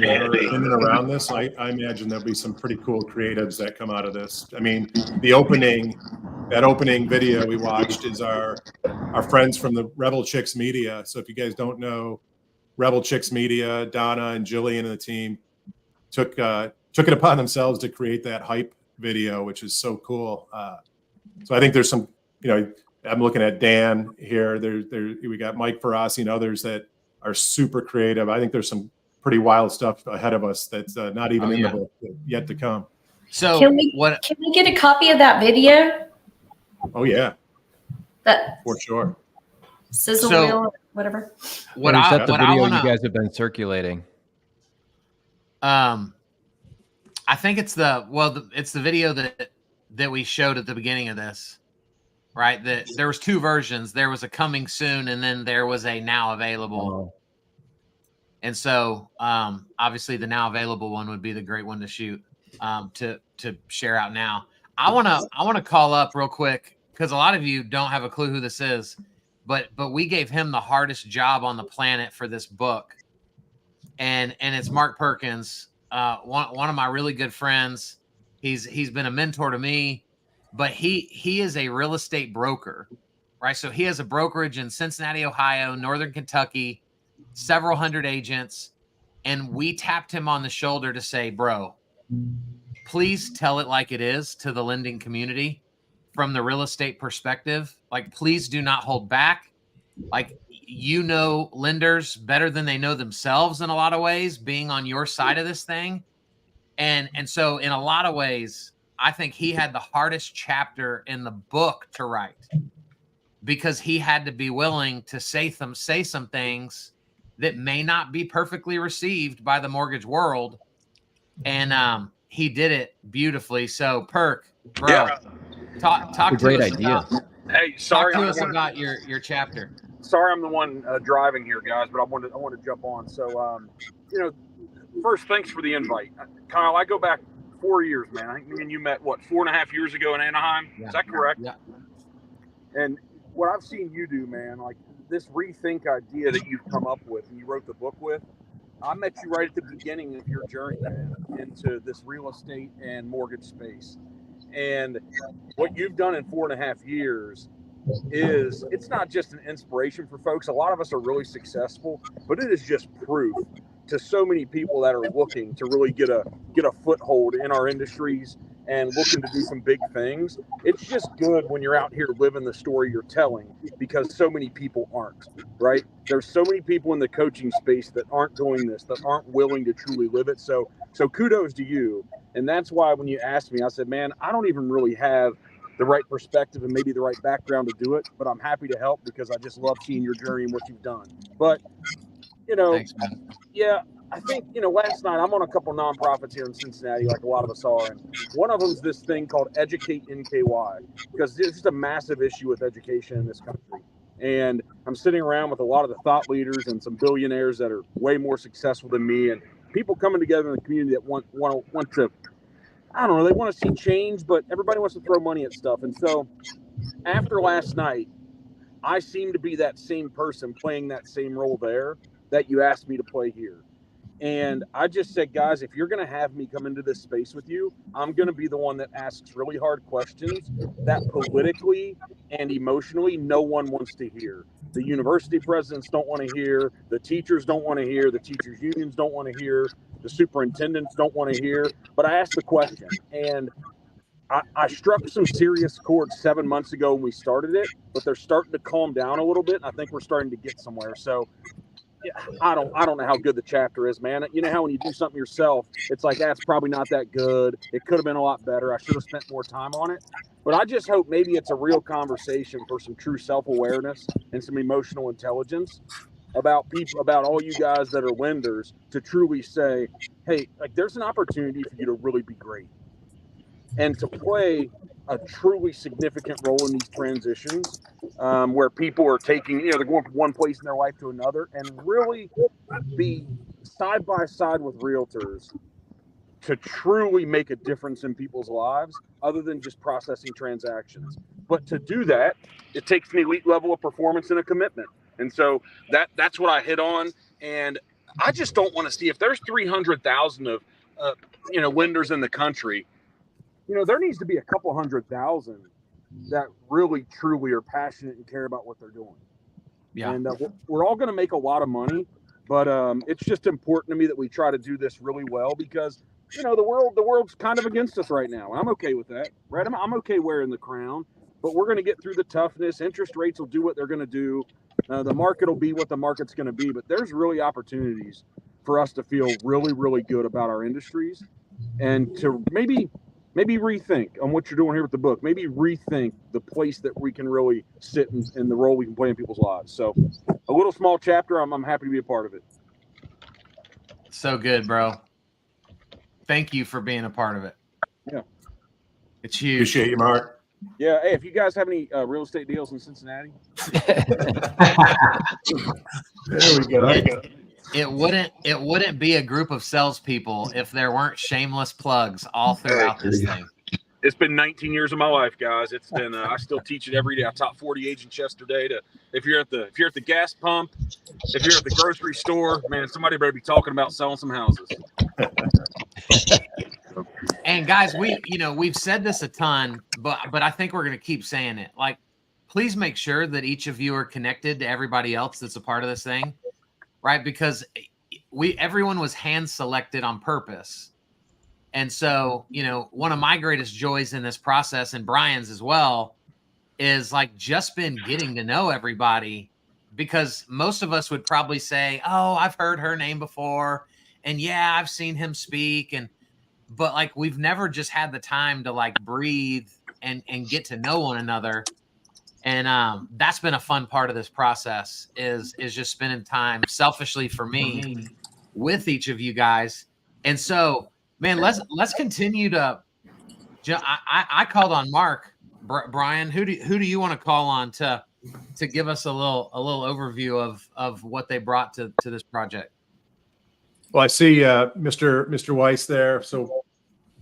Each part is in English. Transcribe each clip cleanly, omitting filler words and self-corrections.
that are in and around this. I imagine there'll be some pretty cool creatives that come out of this. I mean, that opening video we watched is our friends from the Rebel Chicks Media. So if you guys don't know, Rebel Chicks Media, Donna and Jillian and the team took it upon themselves to create that hype video, which is so cool. So I think there's some, I'm looking at Dan here. We got Mike Ferrasi and others that are super creative. I think there's some pretty wild stuff ahead of us that's not even in the book yet to come. So can we get a copy of that video? Oh yeah, that for sure. Sizzle reel, whatever. What I video you guys have been circulating? I think it's it's the video that we showed at the beginning of this, right? That there was two versions. There was a coming soon, and then there was a now available. And so, obviously, the now available one would be the great one to shoot, to share out now. I wanna call up real quick because a lot of you don't have a clue who this is, but we gave him the hardest job on the planet for this book, and it's Mark Perkins, one of my really good friends. He's been a mentor to me, but he is a real estate broker, right? So he has a brokerage in Cincinnati, Ohio, Northern Kentucky, several hundred agents, and we tapped him on the shoulder to say, bro, please tell it like it is to the lending community from the real estate perspective. Like, please do not hold back. Like, lenders better than they know themselves in a lot of ways, being on your side of this thing. And so in a lot of ways, I think he had the hardest chapter in the book to write because he had to be willing to say some things that may not be perfectly received by the mortgage world. And he did it beautifully. So Perk, bro, talk to great us idea. Hey, sorry. Talk to us about your chapter. Sorry, I'm the one driving here, guys, but I want to jump on. So, first, thanks for the invite, Kyle. I go back 4 years, man. I think me and you met 4.5 years ago in Anaheim. Yeah. Is that correct? Yeah. And what I've seen you do, man, like this Rethink idea that you've come up with and you wrote the book with, I met you right at the beginning of your journey, man, into this real estate and mortgage space. And what you've done in 4.5 years it's not just an inspiration for folks. A lot of us are really successful, but it is just proof to so many people that are looking to really get a foothold in our industries and looking to do some big things. It's just good when you're out here living the story you're telling, because so many people aren't, right? There's so many people in the coaching space that aren't doing this, that aren't willing to truly live it. So kudos to you. And that's why when you asked me, I said, man, I don't even really have the right perspective and maybe the right background to do it, but I'm happy to help because I just love seeing your journey and what you've done. But, Thanks, man. Yeah, I think, last night I'm on a couple nonprofits here in Cincinnati, like a lot of us are. And one of them is this thing called Educate NKY, because there's just a massive issue with education in this country. And I'm sitting around with a lot of the thought leaders and some billionaires that are way more successful than me, and people coming together in the community that want to, I don't know, they want to see change, but everybody wants to throw money at stuff. And so after last night, I seem to be that same person playing that same role there that you asked me to play here. And I just said, guys, if you're going to have me come into this space with you, I'm going to be the one that asks really hard questions that politically and emotionally no one wants to hear. The university presidents don't want to hear. The teachers don't want to hear. The teachers unions don't want to hear. The superintendents don't want to hear. But I asked the question, and I struck some serious chords 7 months ago when we started it, but they're starting to calm down a little bit. And I think we're starting to get somewhere. So yeah, I don't know how good the chapter is, man. You know how when you do something yourself, it's like, that's probably not that good. It could have been a lot better. I should have spent more time on it. But I just hope maybe it's a real conversation for some true self-awareness and some emotional intelligence about people, about all you guys that are lenders, to truly say, hey, like, there's an opportunity for you to really be great and to play a truly significant role in these transitions, where people are taking, they're going from one place in their life to another, and really be side by side with realtors to truly make a difference in people's lives other than just processing transactions. But to do that, it takes an elite level of performance and a commitment. And so that's what I hit on. And I just don't want to see, if there's 300,000 of lenders in the country, there needs to be a couple 100,000 that really truly are passionate and care about what they're doing. Yeah. And we're all going to make a lot of money, but it's just important to me that we try to do this really well, because the world's kind of against us right now, and I'm okay with that, right? I'm okay wearing the crown, but we're going to get through the toughness. Interest rates will do what they're going to do. The market will be what the market's going to be, but there's really opportunities for us to feel really, really good about our industries, and to maybe rethink on what you're doing here with the book. Maybe rethink the place that we can really sit in the role we can play in people's lives. So a little small chapter, I'm happy to be a part of it. So good, bro. Thank you for being a part of it. Yeah. It's huge. Appreciate you, Mark. Yeah. Hey, if you guys have any real estate deals in Cincinnati. There we go. It wouldn't be a group of salespeople if there weren't shameless plugs all throughout this thing. It's been 19 years of my life, guys. It's been I still teach it every day. I taught 40 agents yesterday. If you're at the gas pump, if you're at the grocery store, man, somebody better be talking about selling some houses. And guys, we've said this a ton, but I think we're going to keep saying it. Like, please make sure that each of you are connected to everybody else that's a part of this thing, right? Because everyone was hand selected on purpose. And so, one of my greatest joys in this process, and Brian's as well, is like just been getting to know everybody, because most of us would probably say, oh, I've heard her name before. And yeah, I've seen him speak. But like, we've never just had the time to like breathe and get to know one another. And that's been a fun part of this process is just spending time selfishly for me with each of you guys. And so, man, let's continue to. I called on Mark. Brian, who do you want to call on to give us a little overview of what they brought to this project? Well, I see Mr. Weiss there. So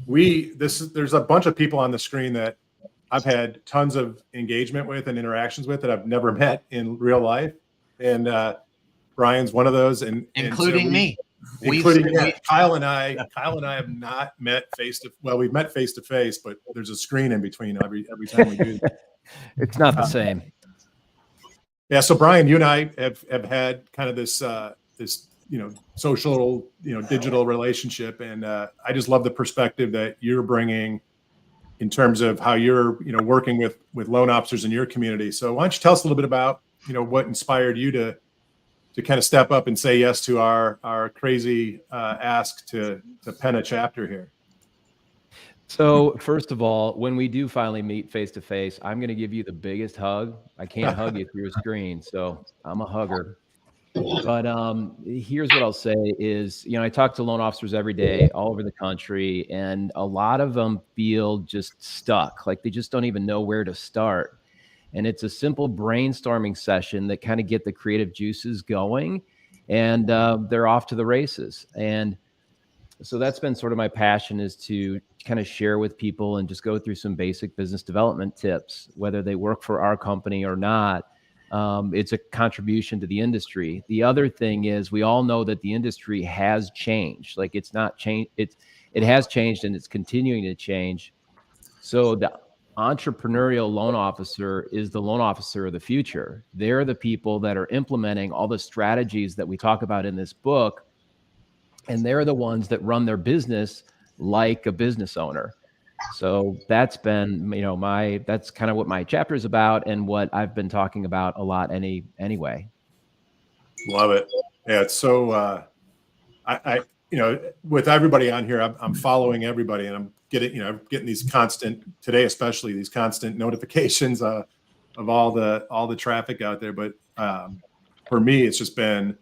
there's a bunch of people on the screen that I've had tons of engagement with and interactions with that I've never met in real life, and Brian's one of those, and including me. Kyle and I have not met we've met face to face, but there's a screen in between every time we do that. It's not the same. Yeah. So Brian, you and I have had kind of this social, digital relationship, and I just love the perspective that you're bringing in terms of how you're, working with loan officers in your community. So why don't you tell us a little bit about, what inspired you to kind of step up and say yes to our crazy ask to pen a chapter here? So first of all, when we do finally meet face to face, I'm going to give you the biggest hug. I can't hug you through a screen, so I'm a hugger. But here's what I'll say is, I talk to loan officers every day all over the country, and a lot of them feel just stuck, like they just don't even know where to start. And it's a simple brainstorming session that kind of get the creative juices going, and they're off to the races. And so that's been sort of my passion, is to kind of share with people and just go through some basic business development tips, whether they work for our company or not. It's a contribution to the industry. The other thing is, we all know that the industry has changed. Like, it's not changed. It has changed, and it's continuing to change. So the entrepreneurial loan officer is the loan officer of the future. They're the people that are implementing all the strategies that we talk about in this book. And they're the ones that run their business like a business owner. So that's been, that's kind of what my chapter is about, and what I've been talking about a lot anyway. Love it. Yeah. It's so, I with everybody on here, I'm following everybody, and I'm getting these constant, today especially, these constant notifications of all the traffic out there. But for me, it's just been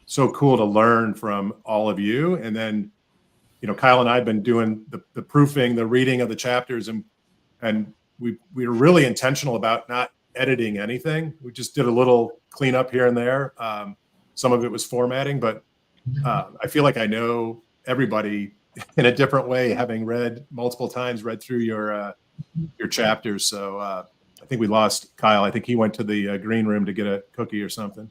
so cool to learn from all of you. And then, Kyle and I have been doing the proofing, the reading of the chapters, and we were really intentional about not editing anything. We just did a little cleanup here and there. Some of it was formatting, but I feel like I know everybody in a different way, having read multiple times, read through your chapters. So I think we lost Kyle. I think he went to the green room to get a cookie or something.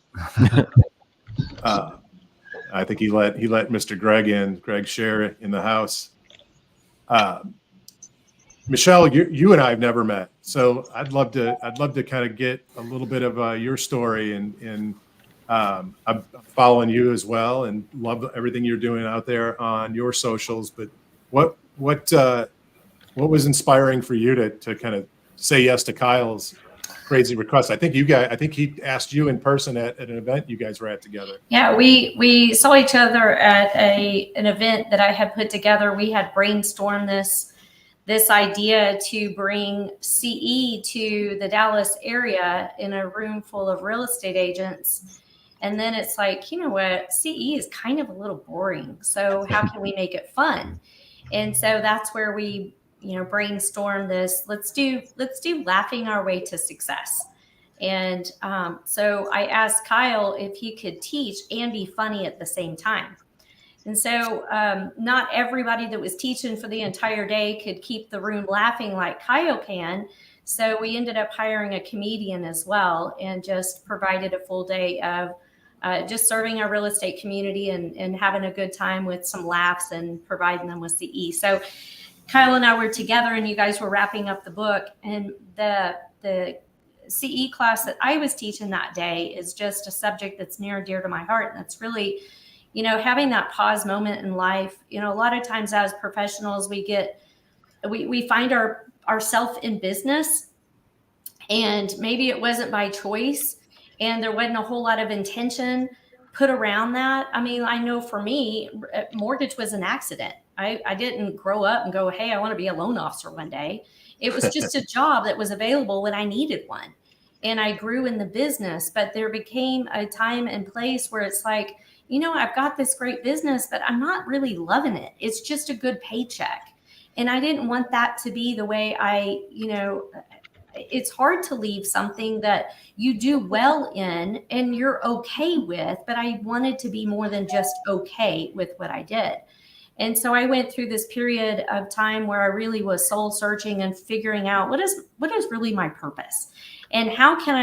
I think he let Mr. Greg share in the house. Michelle, you and I have never met, so I'd love to kind of get a little bit of your story, and I'm following you as well, and love everything you're doing out there on your socials. But what was inspiring for you to kind of say yes to Kyle's crazy request? I think he asked you in person at an event you guys were at together. Yeah, we saw each other at an event that I had put together. We had brainstormed this idea to bring CE to the Dallas area in a room full of real estate agents. And then it's like, you know what, CE is kind of a little boring. So how can we make it fun? And so that's where we, brainstorm this. Let's do laughing our way to success. And so I asked Kyle if he could teach and be funny at the same time. And so not everybody that was teaching for the entire day could keep the room laughing like Kyle can. So we ended up hiring a comedian as well, and just provided a full day of just serving our real estate community and having a good time with some laughs and providing them with CE. So Kyle and I were together, and you guys were wrapping up the book, and the CE class that I was teaching that day is just a subject that's near and dear to my heart. And that's really, having that pause moment in life. A lot of times as professionals, we find ourselves in business, and maybe it wasn't by choice, and there wasn't a whole lot of intention put around that. I mean, I know for me, mortgage was an accident. I didn't grow up and go, hey, I want to be a loan officer one day. It was just a job that was available when I needed one. And I grew in the business, but there became a time and place where it's like, I've got this great business, but I'm not really loving it. It's just a good paycheck. And I didn't want that to be the way it's hard to leave something that you do well in and you're okay with, but I wanted to be more than just okay with what I did. And so I went through this period of time where I really was soul searching and figuring out what is really my purpose, and how can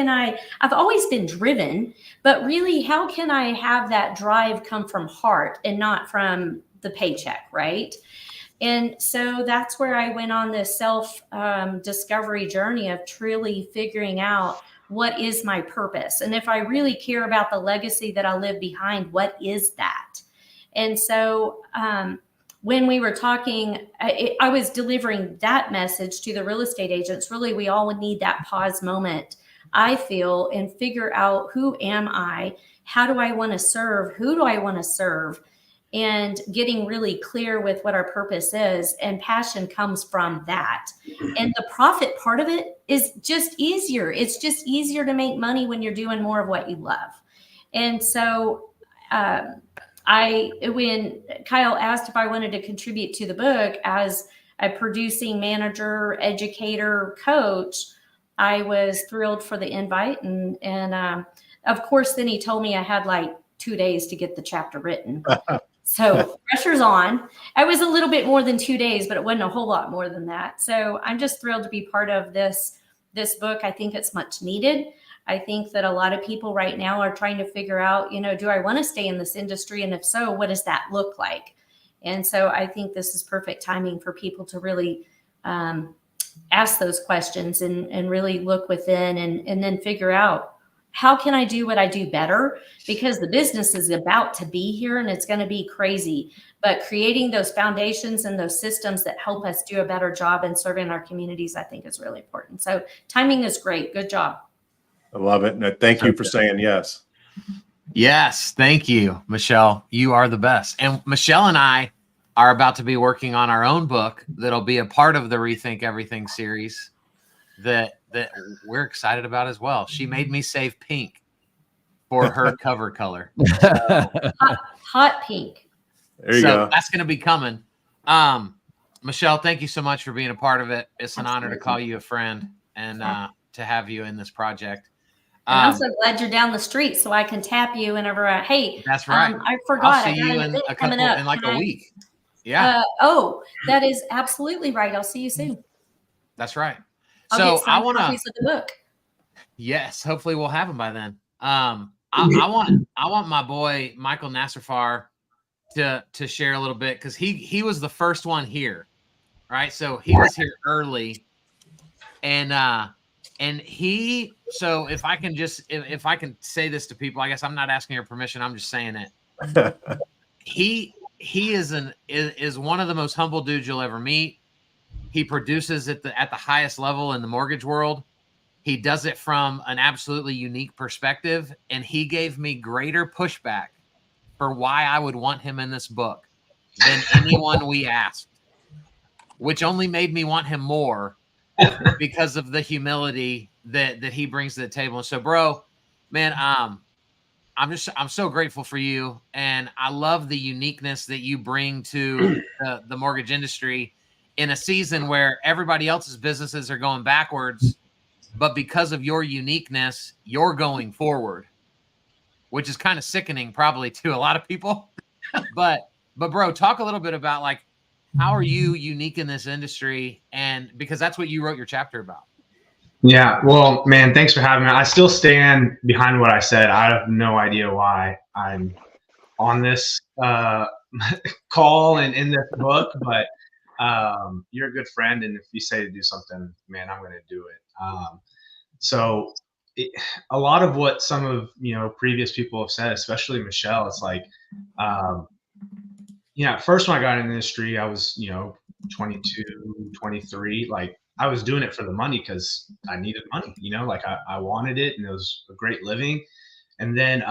I've always been driven, but really, how can I have that drive come from heart and not from the paycheck, right? And so that's where I went on this self-discovery journey of truly figuring out what is my purpose. And if I really care about the legacy that I leave behind, what is that? And so when we were talking, I was delivering that message to the real estate agents. Really, we all would need that pause moment, I feel, and figure out, who am I? How do I want to serve? Who do I want to serve? And getting really clear with what our purpose is, and passion comes from that. And the profit part of it is just easier. It's just easier to make money when you're doing more of what you love. And so when Kyle asked if I wanted to contribute to the book as a producing manager, educator, coach, I was thrilled for the invite. And of course, then he told me I had like 2 days to get the chapter written. So pressure's on. I was a little bit more than 2 days, but it wasn't a whole lot more than that. So I'm just thrilled to be part of this book. I think it's much needed. I think that a lot of people right now are trying to figure out, do I want to stay in this industry? And if so, what does that look like? And so I think this is perfect timing for people to really ask those questions and really look within and then figure out, how can I do what I do better? Because the business is about to be here and it's going to be crazy. But creating those foundations and those systems that help us do a better job in serving our communities, I think is really important. So timing is great. Good job. I love it. And thank you for saying yes. Yes. Thank you, Michelle. You are the best. And Michelle and I are about to be working on our own book that'll be a part of the Rethink Everything series that we're excited about as well. She made me save pink for her cover color. So, hot pink. There you go. That's going to be coming. Michelle, thank you so much for being a part of it. It's an honor to call you a friend and to have you in this project. And I'm so glad you're down the street so I can tap you whenever That's right. I forgot. I'll see you in a week. Yeah. That is absolutely right. I'll see you soon. That's right. I'll so get some I want copies of the book. Yes, hopefully we'll have them by then. I want my boy Michael Nassarfar to share a little bit, because he was the first one here, right? So he was here early, and he, so if I can just if I can say this to people, I guess I'm not asking your permission, I'm just saying it. He is one of the most humble dudes you'll ever meet. He produces at the highest level in the mortgage world. He does it from an absolutely unique perspective, and he gave me greater pushback for why I would want him in this book than anyone we asked, which only made me want him more because of the humility that he brings to the table. And so, bro, man, I'm so grateful for you, and I love the uniqueness that you bring to the mortgage industry in a season where everybody else's businesses are going backwards, but because of your uniqueness, you're going forward, which is kind of sickening probably to a lot of people. but bro, talk a little bit about, like, how are you unique in this industry? And because that's what you wrote your chapter about. Yeah, well, man, thanks for having me. I still stand behind what I said. I have no idea why I'm on this call and in this book, but you're a good friend, and if you say to do something, man, I'm going to do it. So a lot of what some of previous people have said, especially Michelle, it's like, first when I got in the industry, I was 22, 23, like I was doing it for the money because I needed money, like I wanted it, and it was a great living. And then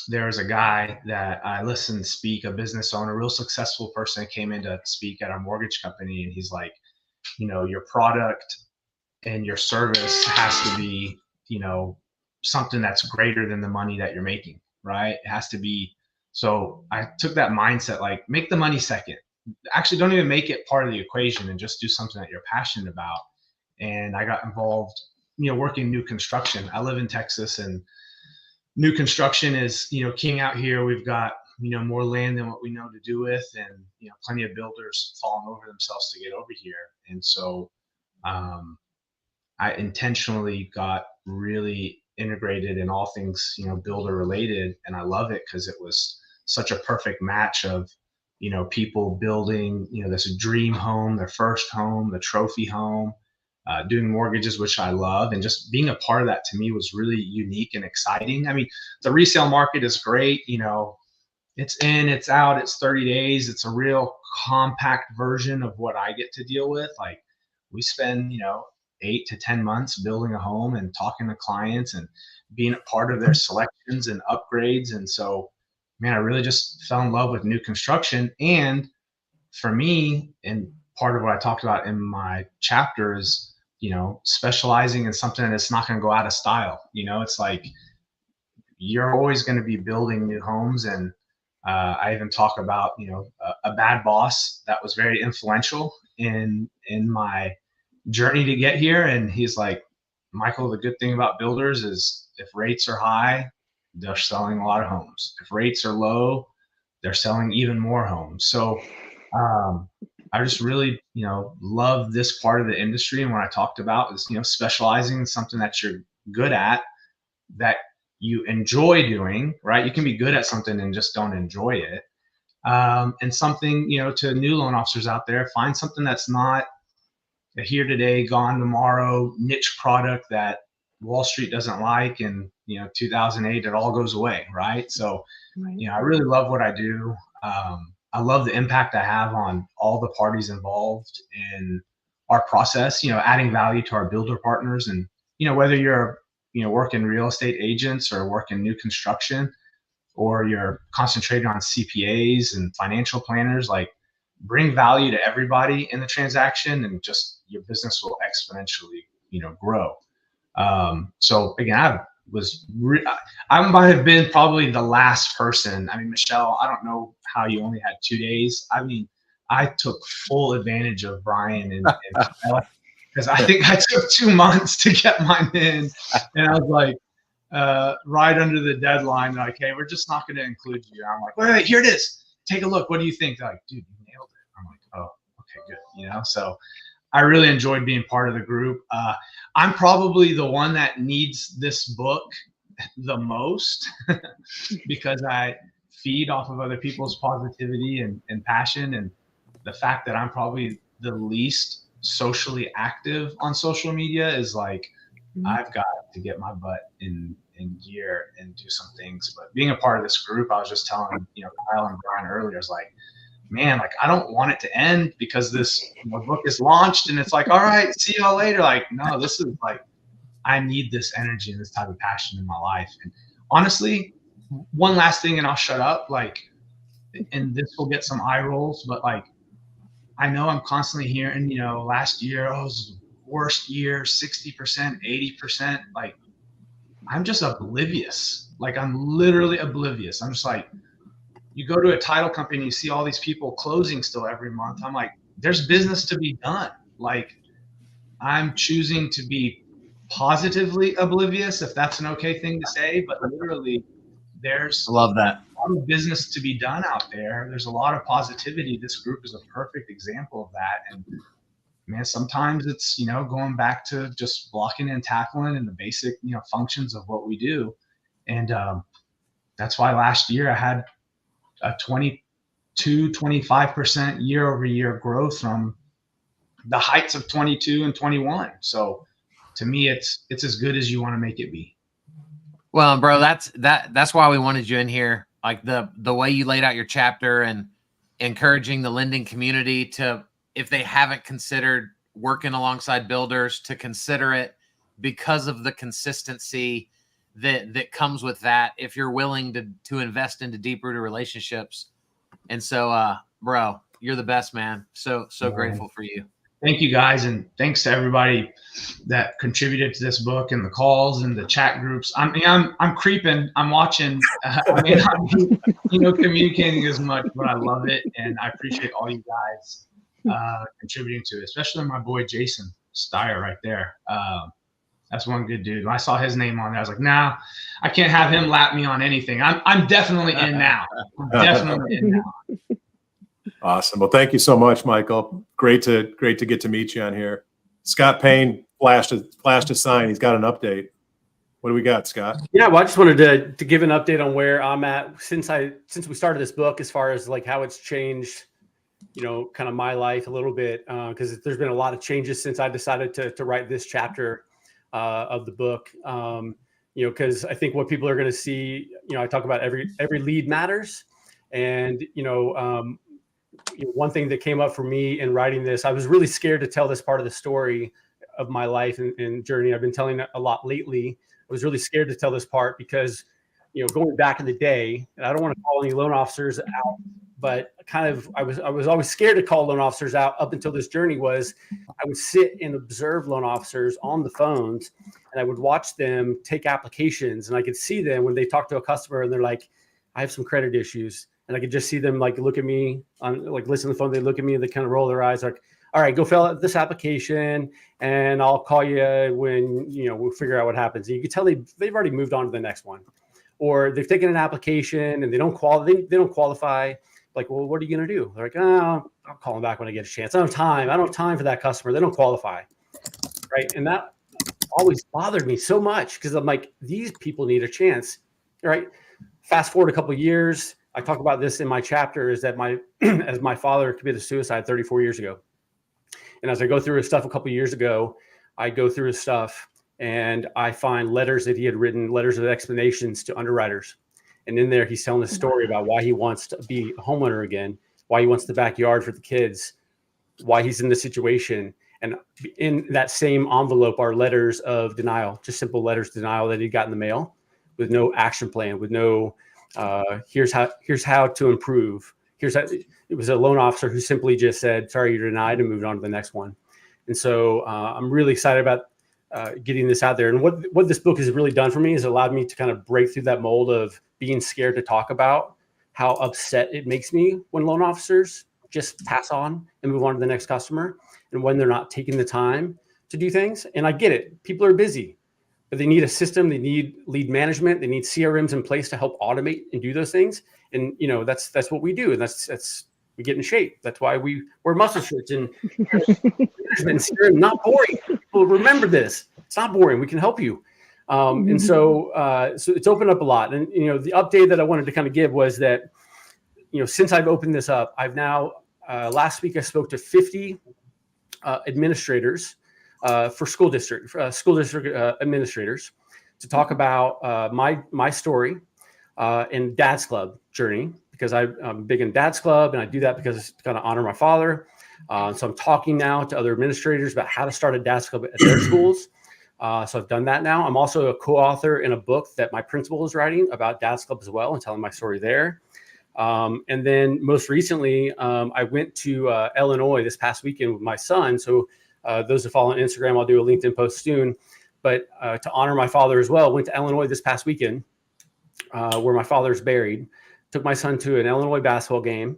there was a guy that I listened speak, a business owner, a real successful person, that came in to speak at our mortgage company, and he's like, your product and your service has to be, something that's greater than the money that you're making, right? It has to be. So I took that mindset, like, make the money second. Actually, don't even make it part of the equation, and just do something that you're passionate about. And I got involved, working new construction. I live in Texas, and new construction is, king out here. We've got, more land than what we know to do with, and, plenty of builders falling over themselves to get over here. And so I intentionally got really integrated in all things, builder related. And I love it because it was such a perfect match of, people building, this dream home, their first home, the trophy home, doing mortgages, which I love. And just being a part of that to me was really unique and exciting. I mean, the resale market is great. It's in, it's out, it's 30 days. It's a real compact version of what I get to deal with. Like, we spend, 8 to 10 months building a home and talking to clients and being a part of their selections and upgrades. And so, man, I really just fell in love with new construction. And for me, and part of what I talked about in my chapter is, specializing in something that's not going to go out of style. It's like, you're always going to be building new homes. And I even talk about, a bad boss that was very influential in my journey to get here. And he's like, Michael, the good thing about builders is if rates are high, they're selling a lot of homes. If rates are low, they're selling even more homes. So I just really, love this part of the industry. And what I talked about is, specializing in something that you're good at, that you enjoy doing, right? You can be good at something and just don't enjoy it. And something, to new loan officers out there, find something that's not a here today, gone tomorrow niche product that Wall Street doesn't like. And, 2008, it all goes away, right? So, I really love what I do. I love the impact I have on all the parties involved in our process, adding value to our builder partners. And, whether you're, working real estate agents or working new construction, or you're concentrating on CPAs and financial planners, like, bring value to everybody in the transaction, and just your business will exponentially, grow. So again, I might have been probably the last person. I mean, Michelle, I don't know how you only had 2 days. I mean, I took full advantage of Brian and because I think I took 2 months to get mine in, and I was like, right under the deadline, like, hey, we're just not going to include you. I'm like, wait, here it is. Take a look. What do you think? They're like, dude, you nailed it. I'm like, oh, okay, good. So I really enjoyed being part of the group. I'm probably the one that needs this book the most because I feed off of other people's positivity and passion, and the fact that I'm probably the least socially active on social media is like, I've got to get my butt in gear and do some things. But being a part of this group, I was just telling, Kyle and Brian earlier, I was like, man, like, I don't want it to end because this book is launched and it's like, all right, see y'all later. Like, no, this is like, I need this energy and this type of passion in my life. And honestly, one last thing and I'll shut up, like, and this will get some eye rolls, but like, I know I'm constantly hearing, last year, oh, it was the worst year, 60%, 80%. Like, I'm just oblivious. Like, I'm literally oblivious. I'm just like, you go to a title company, you see all these people closing still every month. I'm like, there's business to be done. Like, I'm choosing to be positively oblivious, if that's an okay thing to say, but literally there's I love that. a lot of business to be done out there. There's a lot of positivity. This group is a perfect example of that. And man, sometimes it's, going back to just blocking and tackling and the basic, functions of what we do. And that's why last year I had a 25% year over year growth from the heights of 22 and 21. So to me, it's as good as you want to make it be. Well, bro, that's why we wanted you in here. Like the way you laid out your chapter and encouraging the lending community to, if they haven't considered working alongside builders, to consider it because of the consistency that comes with that. If you're willing to invest into deep-rooted relationships. And so, bro, you're the best, man. So grateful for you. Thank you guys. And thanks to everybody that contributed to this book and the calls and the chat groups. I mean, I'm creeping, I'm watching, I mean, I'm, communicating as much, but I love it. And I appreciate all you guys contributing to it, especially my boy, Jason Steyer right there. That's one good dude. When I saw his name on there, I was like, nah, I can't have him lap me on anything. I'm definitely in now. I'm definitely in now. Awesome. Well, thank you so much, Michael. Great to get to meet you on here. Scott Payne flashed a sign. He's got an update. What do we got, Scott? Yeah, well, I just wanted to give an update on where I'm at since we started this book, as far as like how it's changed, kind of my life a little bit, because there's been a lot of changes since I decided to write this chapter of the book. Because I think what people are going to see, I talk about every lead matters, and one thing that came up for me in writing this, I was really scared to tell this part of the story of my life and journey. I've been telling it a lot lately. I was really scared to tell this part because, going back in the day, and I don't want to call any loan officers out, but kind of I was always scared to call loan officers out up until this journey was. I would sit and observe loan officers on the phones, and I would watch them take applications, and I could see them when they talk to a customer and they're like, I have some credit issues. And I could just see them like look at me on listen to the phone. They look at me and they kind of roll their eyes like, all right, go fill out this application and I'll call you when, we'll figure out what happens. And you can tell they've already moved on to the next one, or they've taken an application and they don't qualify. Like, well, what are you going to do? They're like, oh, I'll call them back when I get a chance. I don't have time for that customer. They don't qualify. Right. And that always bothered me so much because I'm like, these people need a chance. Right. Fast forward a couple of years. I talk about this in my chapter, is that as my father committed suicide 34 years ago. And as I go through his stuff a couple of years ago, I go through his stuff and I find letters that he had written, letters of explanations to underwriters. And in there, he's telling a story about why he wants to be a homeowner again, why he wants the backyard for the kids, why he's in this situation. And in that same envelope are letters of denial, just simple letters of denial that he got in the mail with no action plan, with no here's how to improve. It was a loan officer who simply just said, sorry, you're denied, and moved on to the next one. And so I'm really excited about getting this out there. And what this book has really done for me is allowed me to kind of break through that mold of being scared to talk about how upset it makes me when loan officers just pass on and move on to the next customer, and when they're not taking the time to do things. And I get it. People are busy, but they need a system. They need lead management. They need CRMs in place to help automate and do those things. And that's what we do. And that's we get in shape. That's why we wear muscle shirts and management CRM. Not boring. People remember this. It's not boring. We can help you. And so it's opened up a lot. And, you know, the update that I wanted to kind of give was that, you know, since I've opened this up, I've now, last week I spoke to 50 administrators for school district administrators to talk about my story and Dad's Club journey, because I'm big in Dad's Club, and I do that because it's to kind of honor my father. So I'm talking now to other administrators about how to start a Dad's Club at their schools. So I've done that now. I'm also a co-author in a book that my principal is writing about Dad's Club as well, and telling my story there. And then most recently, I went to Illinois this past weekend with my son. So those who follow on Instagram, I'll do a LinkedIn post soon. But to honor my father as well, went to Illinois this past weekend, where my father's buried. Took my son to an Illinois basketball game,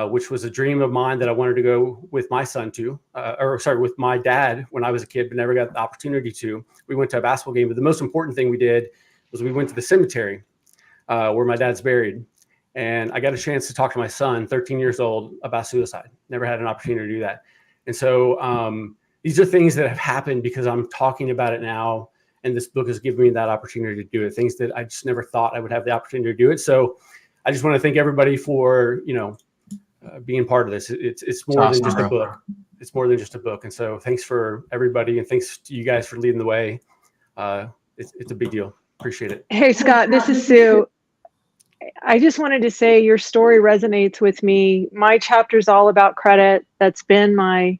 which was a dream of mine that I wanted to go with my son to, with my dad when I was a kid, but never got the opportunity to. We went to a basketball game, but the most important thing we did was we went to the cemetery where my dad's buried. And I got a chance to talk to my son, 13 years old, about suicide. Never had an opportunity to do that. And so these are things that have happened because I'm talking about it now. And this book has given me that opportunity to do it. Things that I just never thought I would have the opportunity to do it. So I just want to thank everybody for, you know, being part of this. It's more than just a book. It's more than just a book. And so thanks for everybody. And thanks to you guys for leading the way. It's a big deal. Appreciate it. Hey, Scott, this is Sue. I just wanted to say your story resonates with me. My chapter's all about credit. That's been my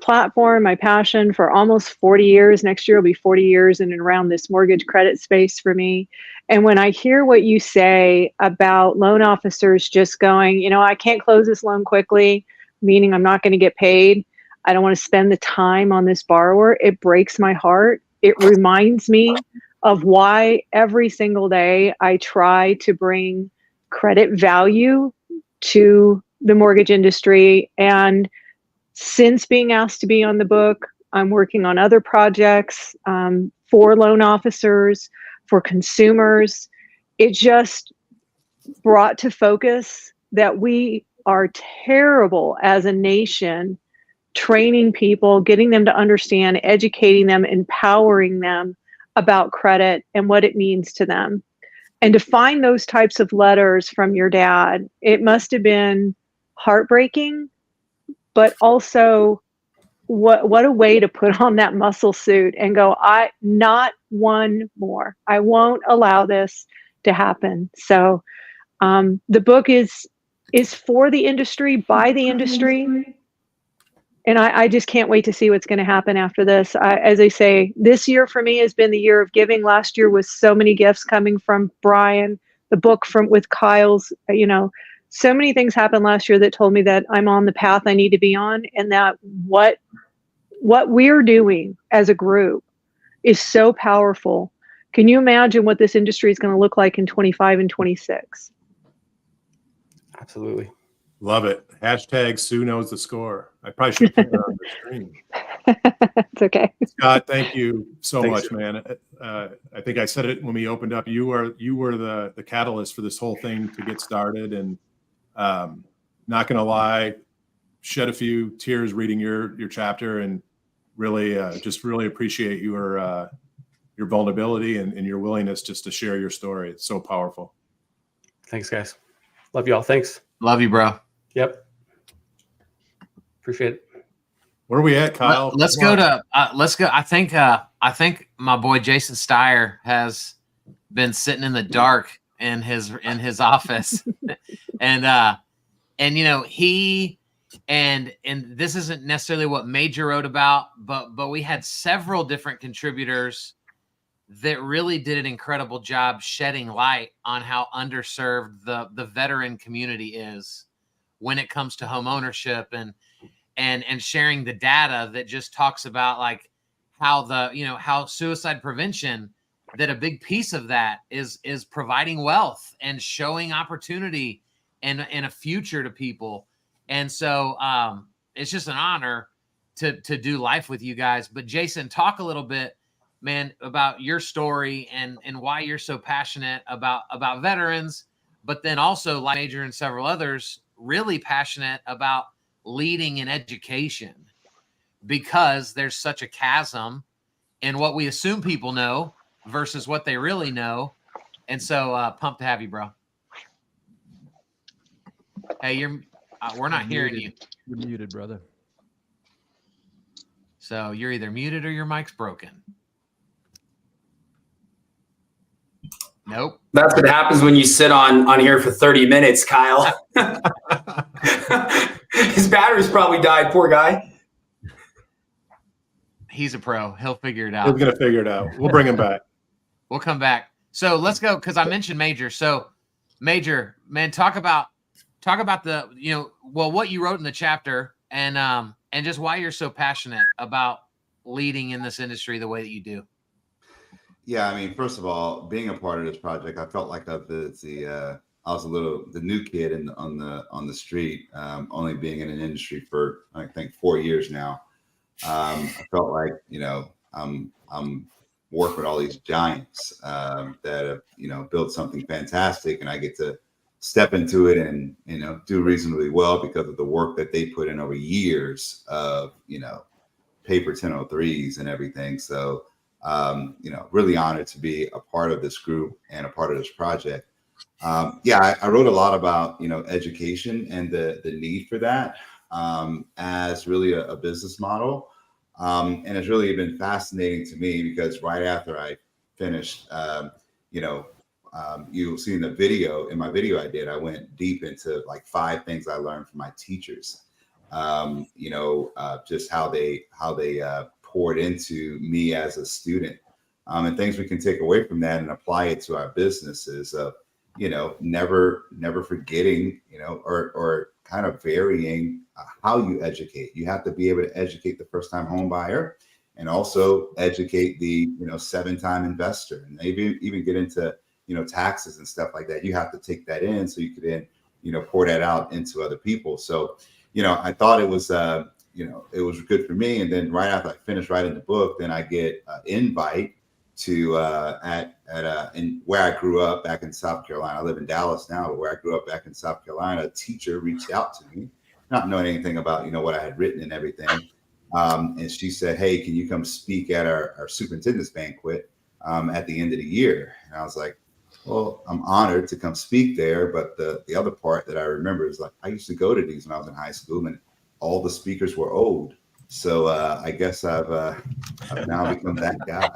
platform, my passion for almost 40 years. Next year will be 40 years in and around this mortgage credit space for me. And when I hear what you say about loan officers just going, you know, I can't close this loan quickly, meaning I'm not going to get paid. I don't want to spend the time on this borrower. It breaks my heart. It reminds me of why every single day I try to bring credit value to the mortgage industry. And since being asked to be on the book, I'm working on other projects for loan officers, for consumers. It just brought to focus that we are terrible as a nation training people, getting them to understand, educating them, empowering them about credit and what it means to them. And to find those types of letters from your dad, it must have been heartbreaking, but also what a way to put on that muscle suit and go, not one more. I won't allow this to happen. So the book is for the industry, by the industry. And I just can't wait to see what's going to happen after this. As I say, this year for me has been the year of giving. Last year was so many gifts coming from Brian, the book with Kyle's, you know, so many things happened last year that told me that I'm on the path I need to be on, and that what we're doing as a group is so powerful. Can you imagine what this industry is going to look like in 25 and 26? Absolutely. Love it. Hashtag Sue knows the score. I probably should put it on the screen. It's okay. Scott, thank you so Thanks, much, man. I think I said it when we opened up. You were the catalyst for this whole thing to get started, and not gonna lie, shed a few tears reading your chapter, and really just really appreciate your vulnerability and your willingness just to share your story. It's so powerful. Thanks, guys. Love you all. Thanks. Love you, bro. Yep. Appreciate it. Where are we at, Kyle? Let's go. I think my boy Jason Steyer has been sitting in the dark in his office, and you know, he and this isn't necessarily what Major wrote about, but we had several different contributors that really did an incredible job shedding light on how underserved the veteran community is when it comes to home ownership, and sharing the data that just talks about like how suicide prevention, that a big piece of that is providing wealth and showing opportunity and a future to people. And so it's just an honor to do life with you guys. But Jason, talk a little bit, man, about your story and why you're so passionate about veterans, but then also, like Major and several others, really passionate about leading in education, because there's such a chasm and what we assume people know versus what they really know. And so pumped to have you, bro. Hey, we're not hearing you. You're muted, brother. So you're either muted or your mic's broken. Nope. That's what happens when you sit on here for 30 minutes, Kyle. His battery's probably died, poor guy. He's a pro. He'll figure it out. He's going to figure it out. We'll bring him back. We'll come back. So let's go, because I mentioned Major. So Major, man, talk about the, what you wrote in the chapter and just why you're so passionate about leading in this industry the way that you do. Yeah, I mean, first of all, being a part of this project, I felt like I was the new kid on the street, only being in an industry for I think 4 years now. I felt like I'm working with all these giants that have built something fantastic, and I get to step into it and do reasonably well because of the work that they put in over years of paper 1003s and everything. So. Really honored to be a part of this group and a part of this project. I wrote a lot about, education and the need for that as really a business model. And it's really been fascinating to me because right after I finished, you'll see in my video I did, I went deep into like 5 things I learned from my teachers. Just how they poured into me as a student, and things we can take away from that and apply it to our businesses of, never forgetting, or kind of varying how you educate. You have to be able to educate the first time home buyer and also educate the, 7-time investor, and maybe even get into, taxes and stuff like that. You have to take that in so you could then, pour that out into other people. So, I thought it was, it was good for me. And then right after I finished writing the book, then I get an invite to in where I grew up back in South Carolina. I live in Dallas now, but where I grew up back in South Carolina, a teacher reached out to me, not knowing anything about, what I had written and everything. And she said, "Hey, can you come speak at our superintendent's banquet at the end of the year?" And I was like, well, I'm honored to come speak there. But the other part that I remember is like, I used to go to these when I was in high school, and all the speakers were old. So I guess I've now become that guy.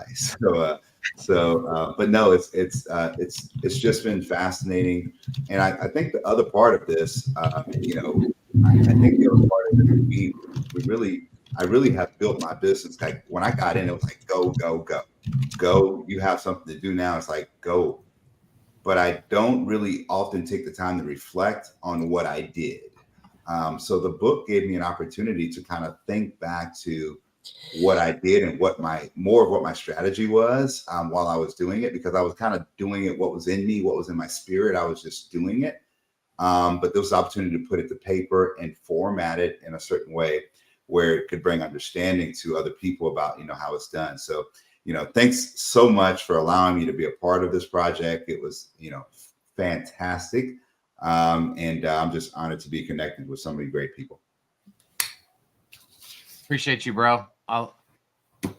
But no, it's just been fascinating. And I think the other part of this, I think the other part of it, I really have built my business. Like when I got in, it was like, go. You have something to do now. It's like, go. But I don't really often take the time to reflect on what I did. So the book gave me an opportunity to kind of think back to what I did and what my strategy was while I was doing it, because I was kind of doing it, what was in me, what was in my spirit. I was just doing it. But there was an opportunity to put it to paper and format it in a certain way where it could bring understanding to other people about, how it's done. So, thanks so much for allowing me to be a part of this project. It was, fantastic. And I'm just honored to be connected with so many great people. Appreciate you, bro.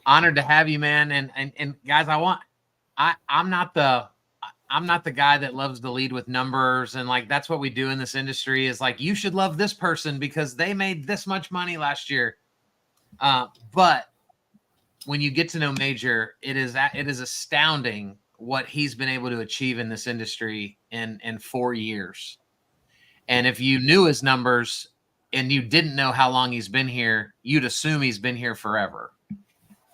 Honored to have you, man. And guys, I'm not the guy that loves to lead with numbers. And like, that's what we do in this industry is like, you should love this person because they made this much money last year. But when you get to know Major, it is astounding what he's been able to achieve in this industry in 4 years. And if you knew his numbers and you didn't know how long he's been here, you'd assume he's been here forever.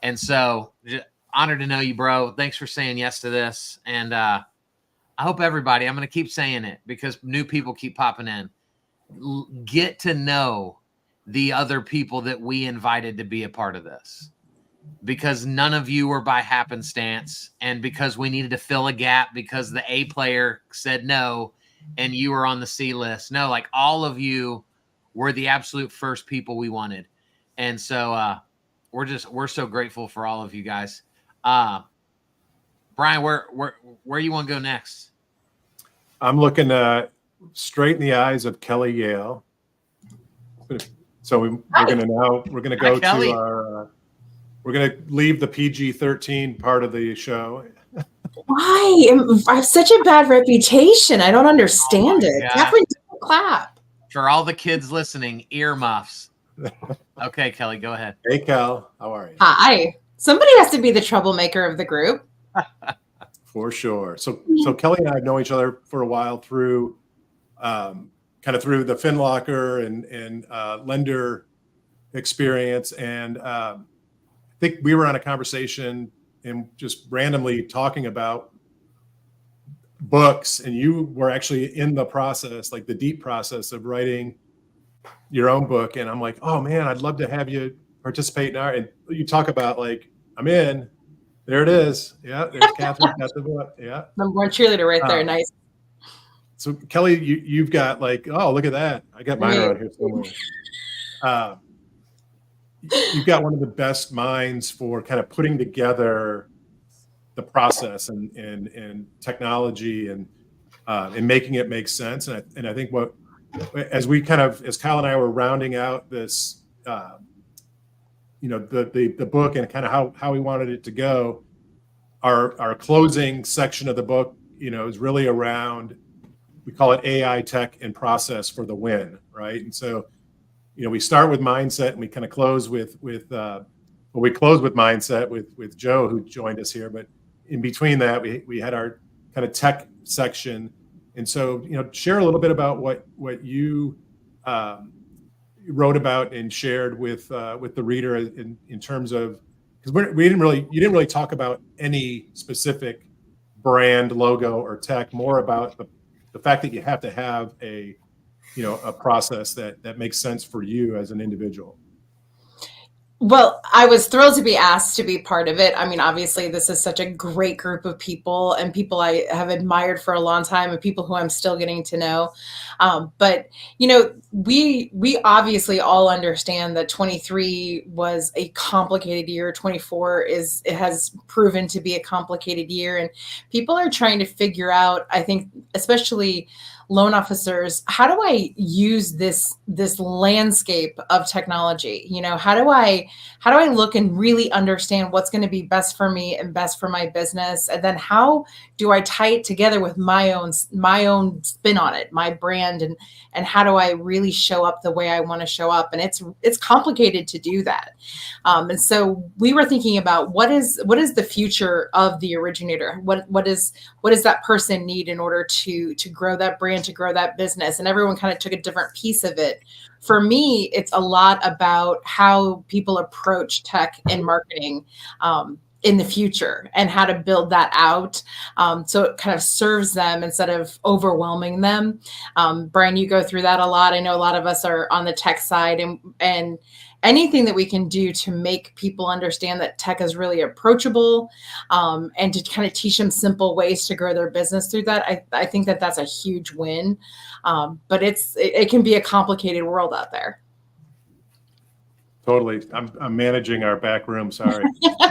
And so honored to know you, bro. Thanks for saying yes to this. And I hope everybody, I'm going to keep saying it because new people keep popping in, get to know the other people that we invited to be a part of this. Because none of you were by happenstance, and because we needed to fill a gap because the A player said no and you were on the C list. No, like all of you were the absolute first people we wanted. And so we're so grateful for all of you guys. Brian, where you want to go next? I'm looking straight in the eyes of Kelly Yale. So we're going to go to we're going to leave the PG-13 part of the show. Why? I have such a bad reputation. I don't understand it. God. Catherine, don't clap. For all the kids listening, earmuffs. Okay, Kelly, go ahead. Hey, Cal, how are you? Hi. Somebody has to be the troublemaker of the group. For sure. So Kelly and I have known each other for a while through through the FinLocker and lender experience. And I think we were on a conversation and just randomly talking about books, and you were actually in the process, like the deep process of writing your own book. And I'm like, oh man, I'd love to have you participate in our, and you talk about like, I'm in, there it is. Yeah. There's Catherine got the book. Yeah. Number one cheerleader right there. Nice. So Kelly, you've got like, oh, look at that. I got mine around here somewhere. You've got one of the best minds for kind of putting together the process and technology and making it make sense. And I think as Kyle and I were rounding out this, the book and kind of how we wanted it to go, our closing section of the book, is really around, we call it AI, tech, and process for the win, right? And so, we start with mindset and we kind of close with mindset with Joe, who joined us here. But in between that, we had our kind of tech section. And so, share a little bit about what you wrote about and shared with the reader in terms of, because you didn't really talk about any specific brand, logo, or tech, more about the fact that you have to have a process that makes sense for you as an individual. Well, I was thrilled to be asked to be part of it. I mean, obviously, this is such a great group of people and people I have admired for a long time and people who I'm still getting to know. But, we obviously all understand that 23 was a complicated year. 24 has proven to be a complicated year. And people are trying to figure out, I think, especially loan officers, how do I use this landscape of technology? How do I look and really understand what's going to be best for me and best for my business? And then how do I tie it together with my own spin on it, my brand, and how do I really show up the way I want to show up? And it's complicated to do that. And so we were thinking about what is the future of the originator? What does that person need in order to grow that brand, to grow that business? And everyone kind of took a different piece of it. For me, it's a lot about how people approach tech and marketing in the future and how to build that out. So it kind of serves them instead of overwhelming them. Brian, you go through that a lot. I know a lot of us are on the tech side, and anything that we can do to make people understand that tech is really approachable, and to kind of teach them simple ways to grow their business through that. I think that's a huge win. But it can be a complicated world out there. Totally. I'm managing our back room. Sorry.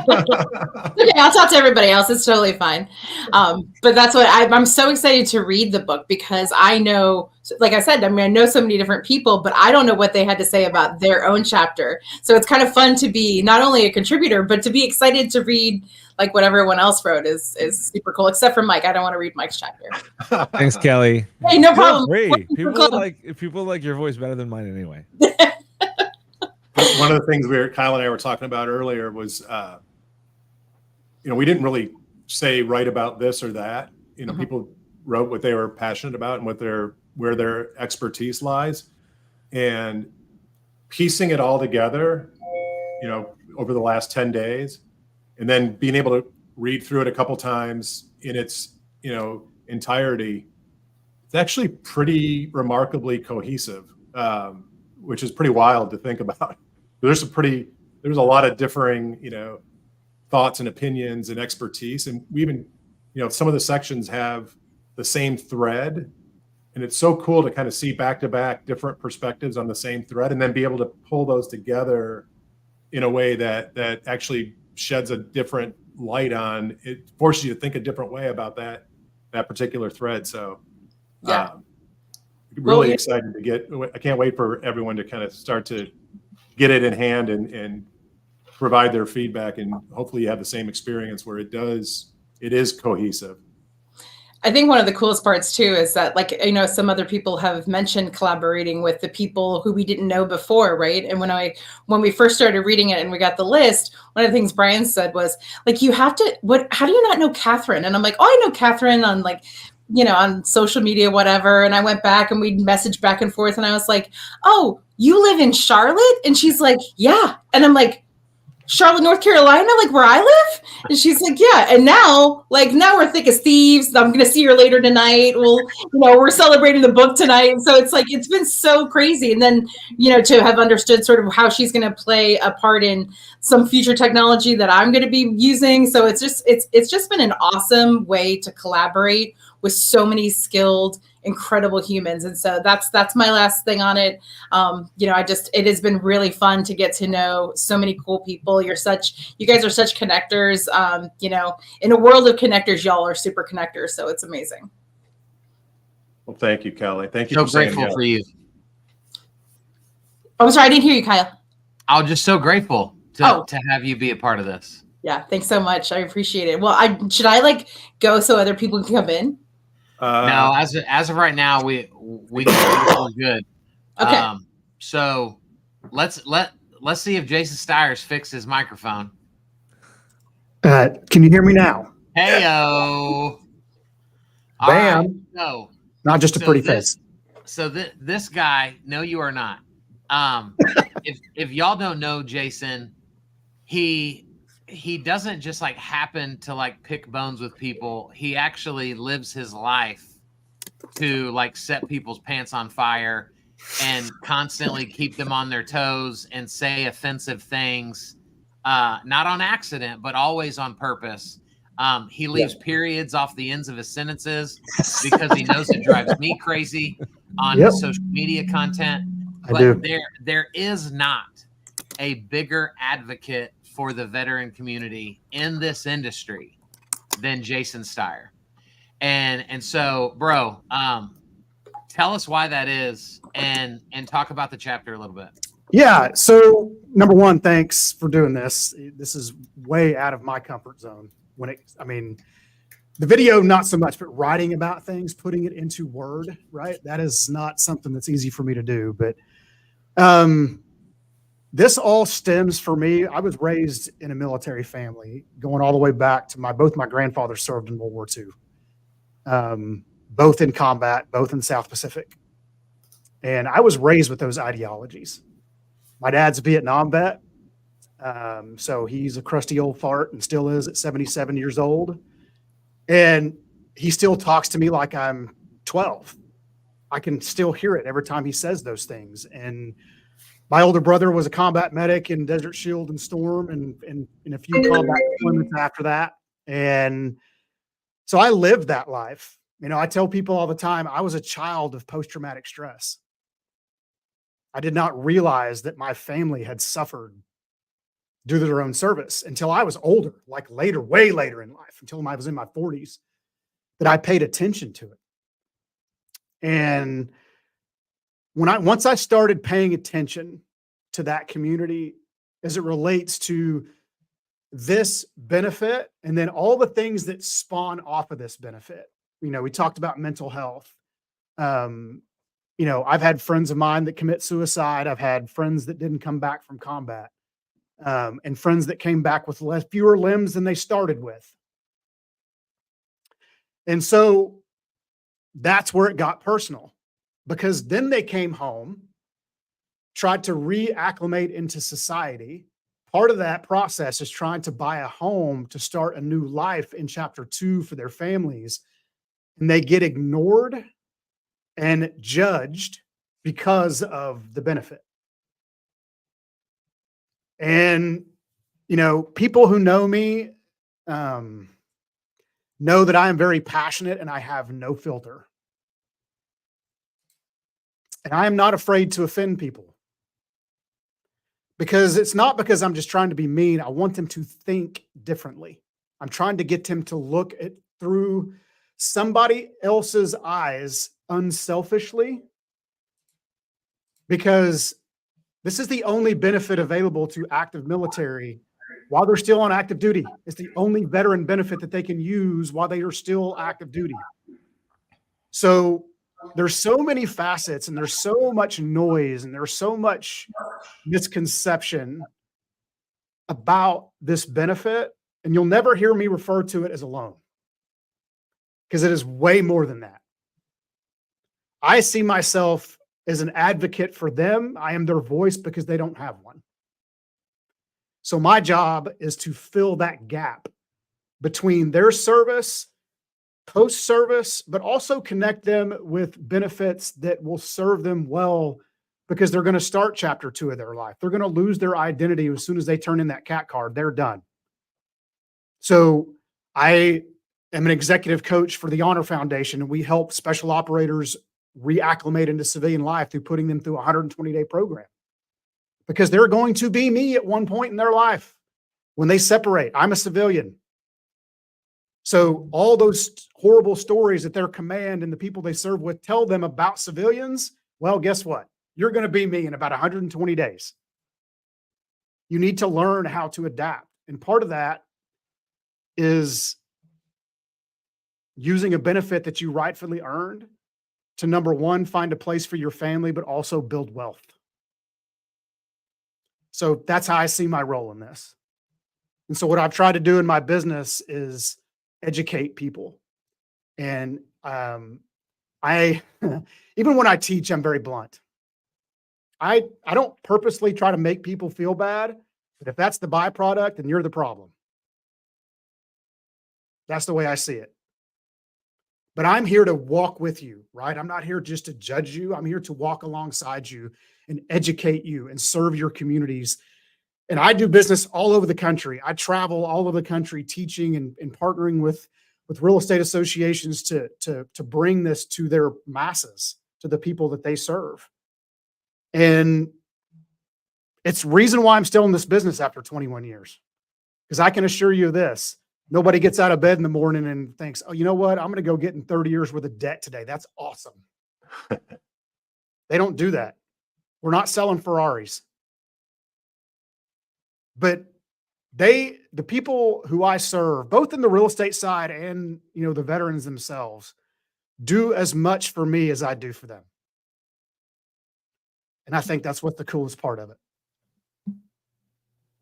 Okay, I'll talk to everybody else. It's totally fine. But that's what I'm so excited to read the book, because I know, like I said, I know so many different people, but I don't know what they had to say about their own chapter. So it's kind of fun to be not only a contributor, but to be excited to read like what everyone else wrote is super cool, except for Mike. I don't want to read Mike's chapter. Thanks, Kelly. Hey, no problem. People like your voice better than mine anyway. One of the things Kyle and I were talking about earlier was, we didn't really say write about this or that. People wrote what they were passionate about and where their expertise lies, and piecing it all together, over the last 10 days, and then being able to read through it a couple times in its, entirety. It's actually pretty remarkably cohesive, which is pretty wild to think about. There's a lot of differing, thoughts and opinions and expertise. And we even, some of the sections have the same thread, and it's so cool to kind of see back to back different perspectives on the same thread, and then be able to pull those together in a way that actually sheds a different light on it, forces you to think a different way about that particular thread. So yeah, really excited to I can't wait for everyone to kind of start to get it in hand and provide their feedback, and hopefully you have the same experience where it is cohesive. I think one of the coolest parts too is that, like, you know, some other people have mentioned collaborating with the people who we didn't know before, right? And when we first started reading it and we got the list, one of the things Brian said was like, you have to, how do you not know Catherine? And I'm like, oh, I know Catherine on, like, you know, on social media, whatever. And I went back and we'd message back and forth, and I was like, oh, you live in Charlotte? And she's like, yeah. And I'm like, Charlotte, North Carolina, like where I live? And she's like, yeah. And now we're thick as thieves. I'm going to see her later tonight. We're celebrating the book tonight. And so it's like, it's been so crazy. And then, you know, to have understood sort of how she's going to play a part in some future technology that I'm going to be using. So it's just been an awesome way to collaborate with so many skilled, incredible humans. And so that's my last thing on it. It has been really fun to get to know so many cool people. You guys are such connectors. In a world of connectors, y'all are super connectors. So it's amazing. Well, thank you, Kelly. Thank you. So grateful for you. I'm sorry, I didn't hear you, Kyle. I was just so grateful to have you be a part of this. Yeah, thanks so much. I appreciate it. Well, should I like go so other people can come in? No, as of right now, we're good. Okay. So let's see if Jason Steyer's fixed his microphone. Can you hear me now? Heyo. Bam. Right, no. Not just a pretty face. So this guy, no, you are not. If y'all don't know Jason, he doesn't just like happen to like pick bones with people. He actually lives his life to like set people's pants on fire and constantly keep them on their toes and say offensive things, not on accident, but always on purpose. He leaves periods off the ends of his sentences because he knows it drives me crazy on his social media content. But there is not a bigger advocate for the veteran community in this industry than Jason Steyer. And so, bro, tell us why that is and talk about the chapter a little bit. Yeah. So number one, thanks for doing this. This is way out of my comfort zone. The video, not so much, but writing about things, putting it into word, right? That is not something that's easy for me to do. But this all stems for me. I was raised in a military family, going all the way back to both my grandfathers served in World War II, both in combat, both in South Pacific. And I was raised with those ideologies. My dad's a Vietnam vet. So he's a crusty old fart and still is at 77 years old. And he still talks to me like I'm 12. I can still hear it every time he says those things. And my older brother was a combat medic in Desert Shield and Storm and in a few combat deployments after that. And so I lived that life. You know, I tell people all the time, I was a child of post-traumatic stress. I did not realize that my family had suffered due to their own service until I was older, like later, way later in life, until I was in my 40s, that I paid attention to it. And once I started paying attention to that community as it relates to this benefit, and then all the things that spawn off of this benefit, you know, we talked about mental health. You know, I've had friends of mine that commit suicide. I've had friends that didn't come back from combat, and friends that came back with fewer limbs than they started with. And so that's where it got personal, because then they came home, tried to reacclimate into society. Part of that process is trying to buy a home to start a new life in chapter 2 for their families. And they get ignored and judged because of the benefit. And, you know, people who know me know that I am very passionate and I have no filter. And I am not afraid to offend people, because it's not because I'm just trying to be mean. I want them to think differently. I'm trying to get them to look at through somebody else's eyes unselfishly, because this is the only benefit available to active military while they're still on active duty. It's the only veteran benefit that they can use while they are still active duty. So there's so many facets, and there's so much noise, and there's so much misconception about this benefit. And you'll never hear me refer to it as a loan, because it is way more than that. I see myself as an advocate for them. I am their voice because they don't have one. So my job is to fill that gap between their service, post-service, but also connect them with benefits that will serve them well, because they're going to start chapter 2 of their life. They're going to lose their identity as soon as they turn in that CAT card. They're done. So I am an executive coach for the Honor Foundation, and we help special operators reacclimate into civilian life through putting them through a 120-day program, because they're going to be me at one point in their life when they separate. I'm a civilian. So all those horrible stories that their command and the people they serve with tell them about civilians, well, guess what? You're going to be me in about 120 days. You need to learn how to adapt. And part of that is using a benefit that you rightfully earned to, number one, find a place for your family, but also build wealth. So that's how I see my role in this. And so what I've tried to do in my business is educate people. And I, even when I teach, I'm very blunt. I don't purposely try to make people feel bad, but if that's the byproduct, then you're the problem. That's the way I see it. But I'm here to walk with you, right? I'm not here just to judge you. I'm here to walk alongside you and educate you and serve your communities. And I do business all over the country. I travel all over the country teaching and partnering with real estate associations to bring this to their masses, to the people that they serve. And it's the reason why I'm still in this business after 21 years. Because I can assure you this, nobody gets out of bed in the morning and thinks, oh, you know what? I'm going to go get in 30 years worth of debt today. That's awesome. They don't do that. We're not selling Ferraris. But the people who I serve, both in the real estate side and, the veterans themselves, do as much for me as I do for them. And I think that's what the coolest part of it.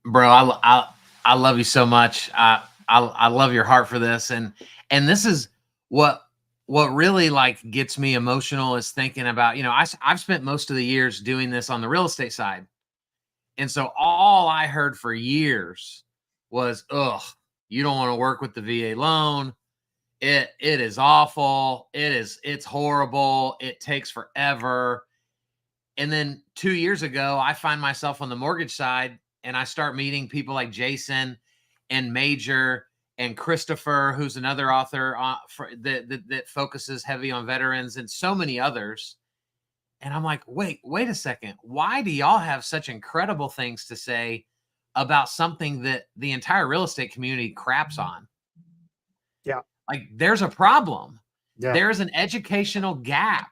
Bro, I love you so much. I love your heart for this. And this is what really gets me emotional, is thinking about, I've spent most of the years doing this on the real estate side. And so all I heard for years was, ugh, you don't want to work with the VA loan. It is awful. It's horrible. It takes forever. And then 2 years ago, I find myself on the mortgage side, and I start meeting people like Jason and Major and Christopher, who's another author that focuses heavy on veterans, and so many others. And I'm like, wait a second. Why do y'all have such incredible things to say about something that the entire real estate community craps on? Yeah. There's a problem. Yeah. There's an educational gap.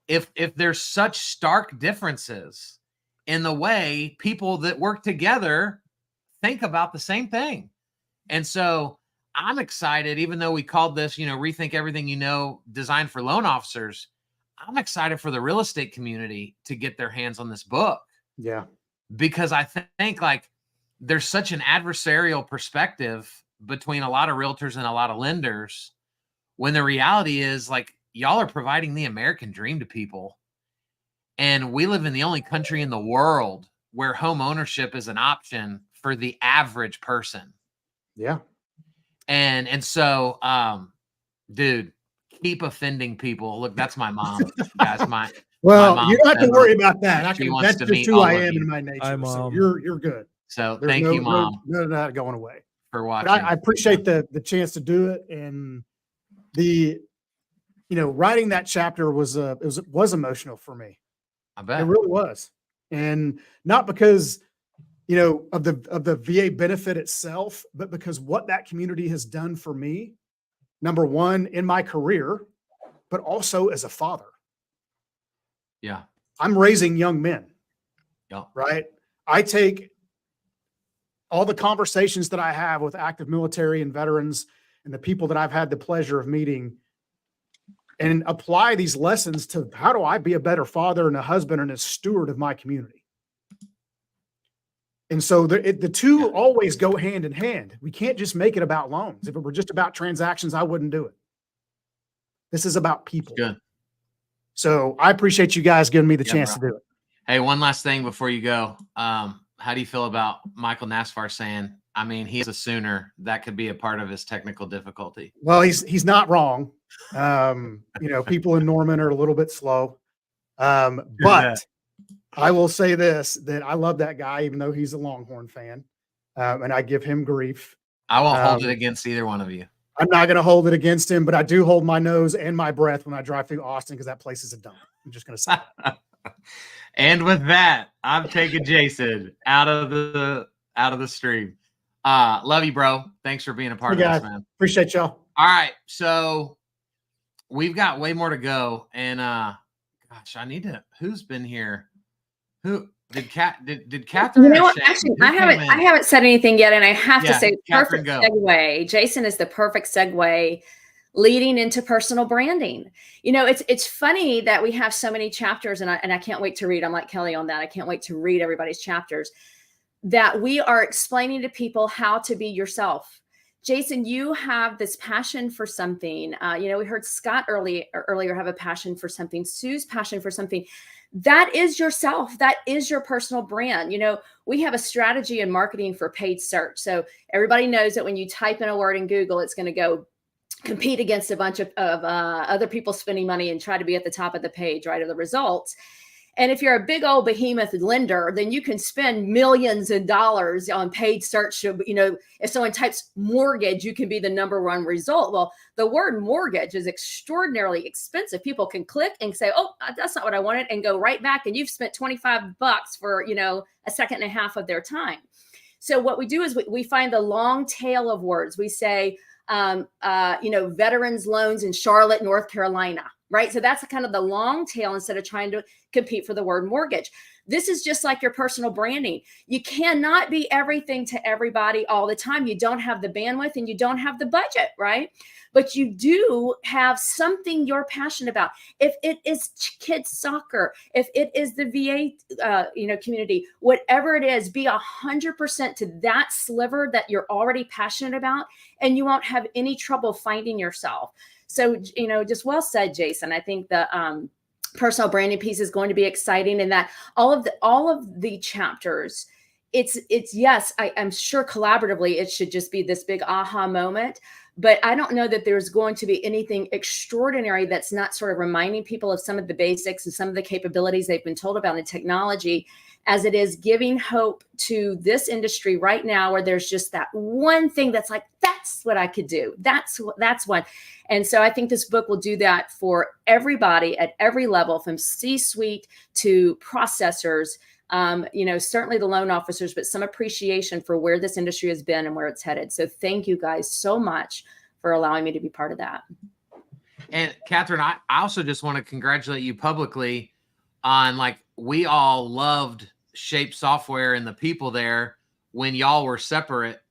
If there's such stark differences in the way people that work together think about the same thing. And so I'm excited, even though we called this, Rethink Everything You Know, designed for loan officers. I'm excited for the real estate community to get their hands on this book. Yeah. Because I think there's such an adversarial perspective between a lot of realtors and a lot of lenders, when the reality is y'all are providing the American dream to people. And we live in the only country in the world where home ownership is an option for the average person. Yeah. And so, dude, keep offending people. Look, that's my mom, guys. Well, my mom, you don't have to worry about that. That's to just meet who all I of am you. in my nature. Hi, So Mom. you're good. So There's thank you, Mom, none of that going away. for watching. But I appreciate the chance to do it. And writing that chapter was emotional for me. I bet. It really was. And not because, of the VA benefit itself, but because what that community has done for me, number one, in my career, but also as a father. Yeah. I'm raising young men. Yeah. Right. I take all the conversations that I have with active military and veterans and the people that I've had the pleasure of meeting, and apply these lessons to how do I be a better father and a husband and a steward of my community. And so the two always go hand in hand. We can't just make it about loans. If it were just about transactions, I wouldn't do it. This is about people. Good. So I appreciate you guys giving me the chance to do it. Hey, one last thing before you go. How do you feel about Michael Nasfar saying, I mean, he's a Sooner, that could be a part of his technical difficulty? Well, he's not wrong. People in Norman are a little bit slow. But I will say this, that I love that guy, even though he's a Longhorn fan. And I give him grief. I won't hold it against either one of you. I'm not going to hold it against him, but I do hold my nose and my breath when I drive through Austin because that place is a dump. I'm just going to say it. And with that, I'm taking Jason out of the stream. Love you, bro. Thanks for being a part of this, man. Appreciate y'all. All right, so we've got way more to go, and gosh, I need to. Who's been here? Who did Catherine? You know what? Actually, I haven't said anything yet, and I have to say, Catherine, perfect segue. Jason is the perfect segue leading into personal branding. It's funny that we have so many chapters, and I can't wait to read. I'm like Kelly on that. I can't wait to read everybody's chapters, that we are explaining to people how to be yourself. Jason, you have this passion for something. We heard Scott earlier have a passion for something. Sue's passion for something. That is yourself. That is your personal brand. We have a strategy in marketing for paid search. So everybody knows that when you type in a word in Google, it's going to go compete against a bunch of other people spending money and try to be at the top of the page, right, of the results. And if you're a big old behemoth lender, then you can spend millions of dollars on paid search. If someone types mortgage, you can be the #1 result. Well, the word mortgage is extraordinarily expensive. People can click and say, oh, that's not what I wanted, and go right back. And you've spent $25 for, a second and a half of their time. So what we do is we find the long tail of words. We say, veterans loans in Charlotte, North Carolina. Right. So that's kind of the long tail instead of trying to compete for the word mortgage. This is just like your personal branding. You cannot be everything to everybody all the time. You don't have the bandwidth and you don't have the budget. Right. But you do have something you're passionate about. If it is kids soccer, if it is the VA, community, whatever it is, be 100% to that sliver that you're already passionate about, and you won't have any trouble finding yourself. So, just well said, Jason. I think the personal branding piece is going to be exciting, and that all of the chapters, it's yes, I'm sure collaboratively it should just be this big aha moment. But I don't know that there's going to be anything extraordinary that's not sort of reminding people of some of the basics and some of the capabilities they've been told about in technology, as it is giving hope to this industry right now, where there's just that one thing that's like, that's what I could do. That's one. And so I think this book will do that for everybody at every level, from C-suite to processors, certainly the loan officers, but some appreciation for where this industry has been and where it's headed. So thank you guys so much for allowing me to be part of that. And Catherine, I also just want to congratulate you publicly on, we all loved Shape Software and the people there when y'all were separate.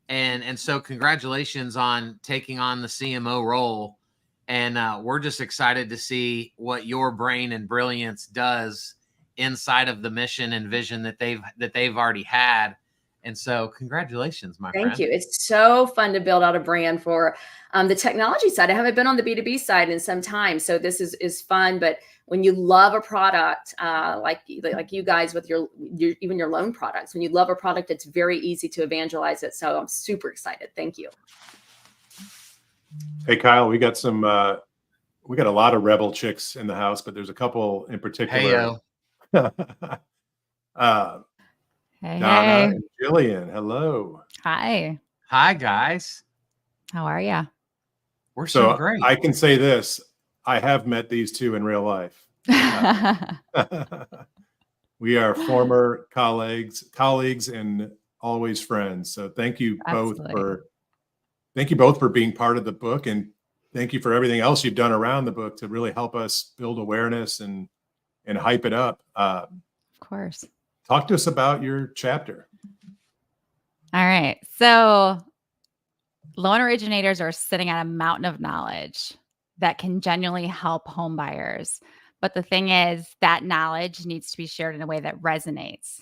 And so congratulations on taking on the CMO role. And we're just excited to see what your brain and brilliance does inside of the mission and vision that they've already had. And so congratulations, my friend. Thank you. It's so fun to build out a brand for the technology side. I haven't been on the B2B side in some time. So this is fun. But when you love a product, like you guys with your even your loan products, when you love a product, it's very easy to evangelize it. So I'm super excited. Thank you. Hey, Kyle, we got a lot of rebel chicks in the house, but there's a couple in particular. Hey, Donna and Jillian, hello. Hi. Hi, guys. How are you? We're so great. I can say this. I have met these two in real life. We are former colleagues and always friends. So thank you both for being part of the book, and thank you for everything else you've done around the book to really help us build awareness and hype it up. Of course. Talk to us about your chapter. All right. So loan originators are sitting on a mountain of knowledge that can genuinely help home buyers. But the thing is, that knowledge needs to be shared in a way that resonates,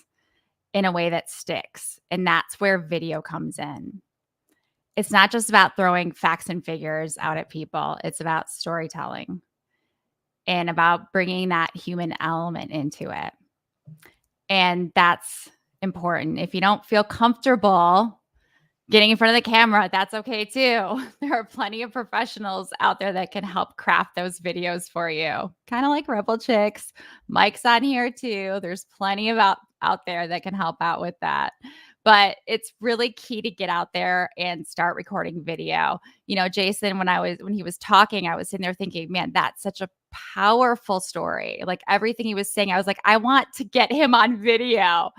in a way that sticks. And that's where video comes in. It's not just about throwing facts and figures out at people. It's about storytelling and about bringing that human element into it. And that's important. If you don't feel comfortable getting in front of the camera, that's okay too. There are plenty of professionals out there that can help craft those videos for you. Kind of like Rebel Chicks. Mike's on here too. There's plenty of out there that can help out with that. But it's really key to get out there and start recording video. You know, Jason, when he was talking, I was sitting there thinking, man, that's such a powerful story. Like everything he was saying, I was like, I want to get him on video.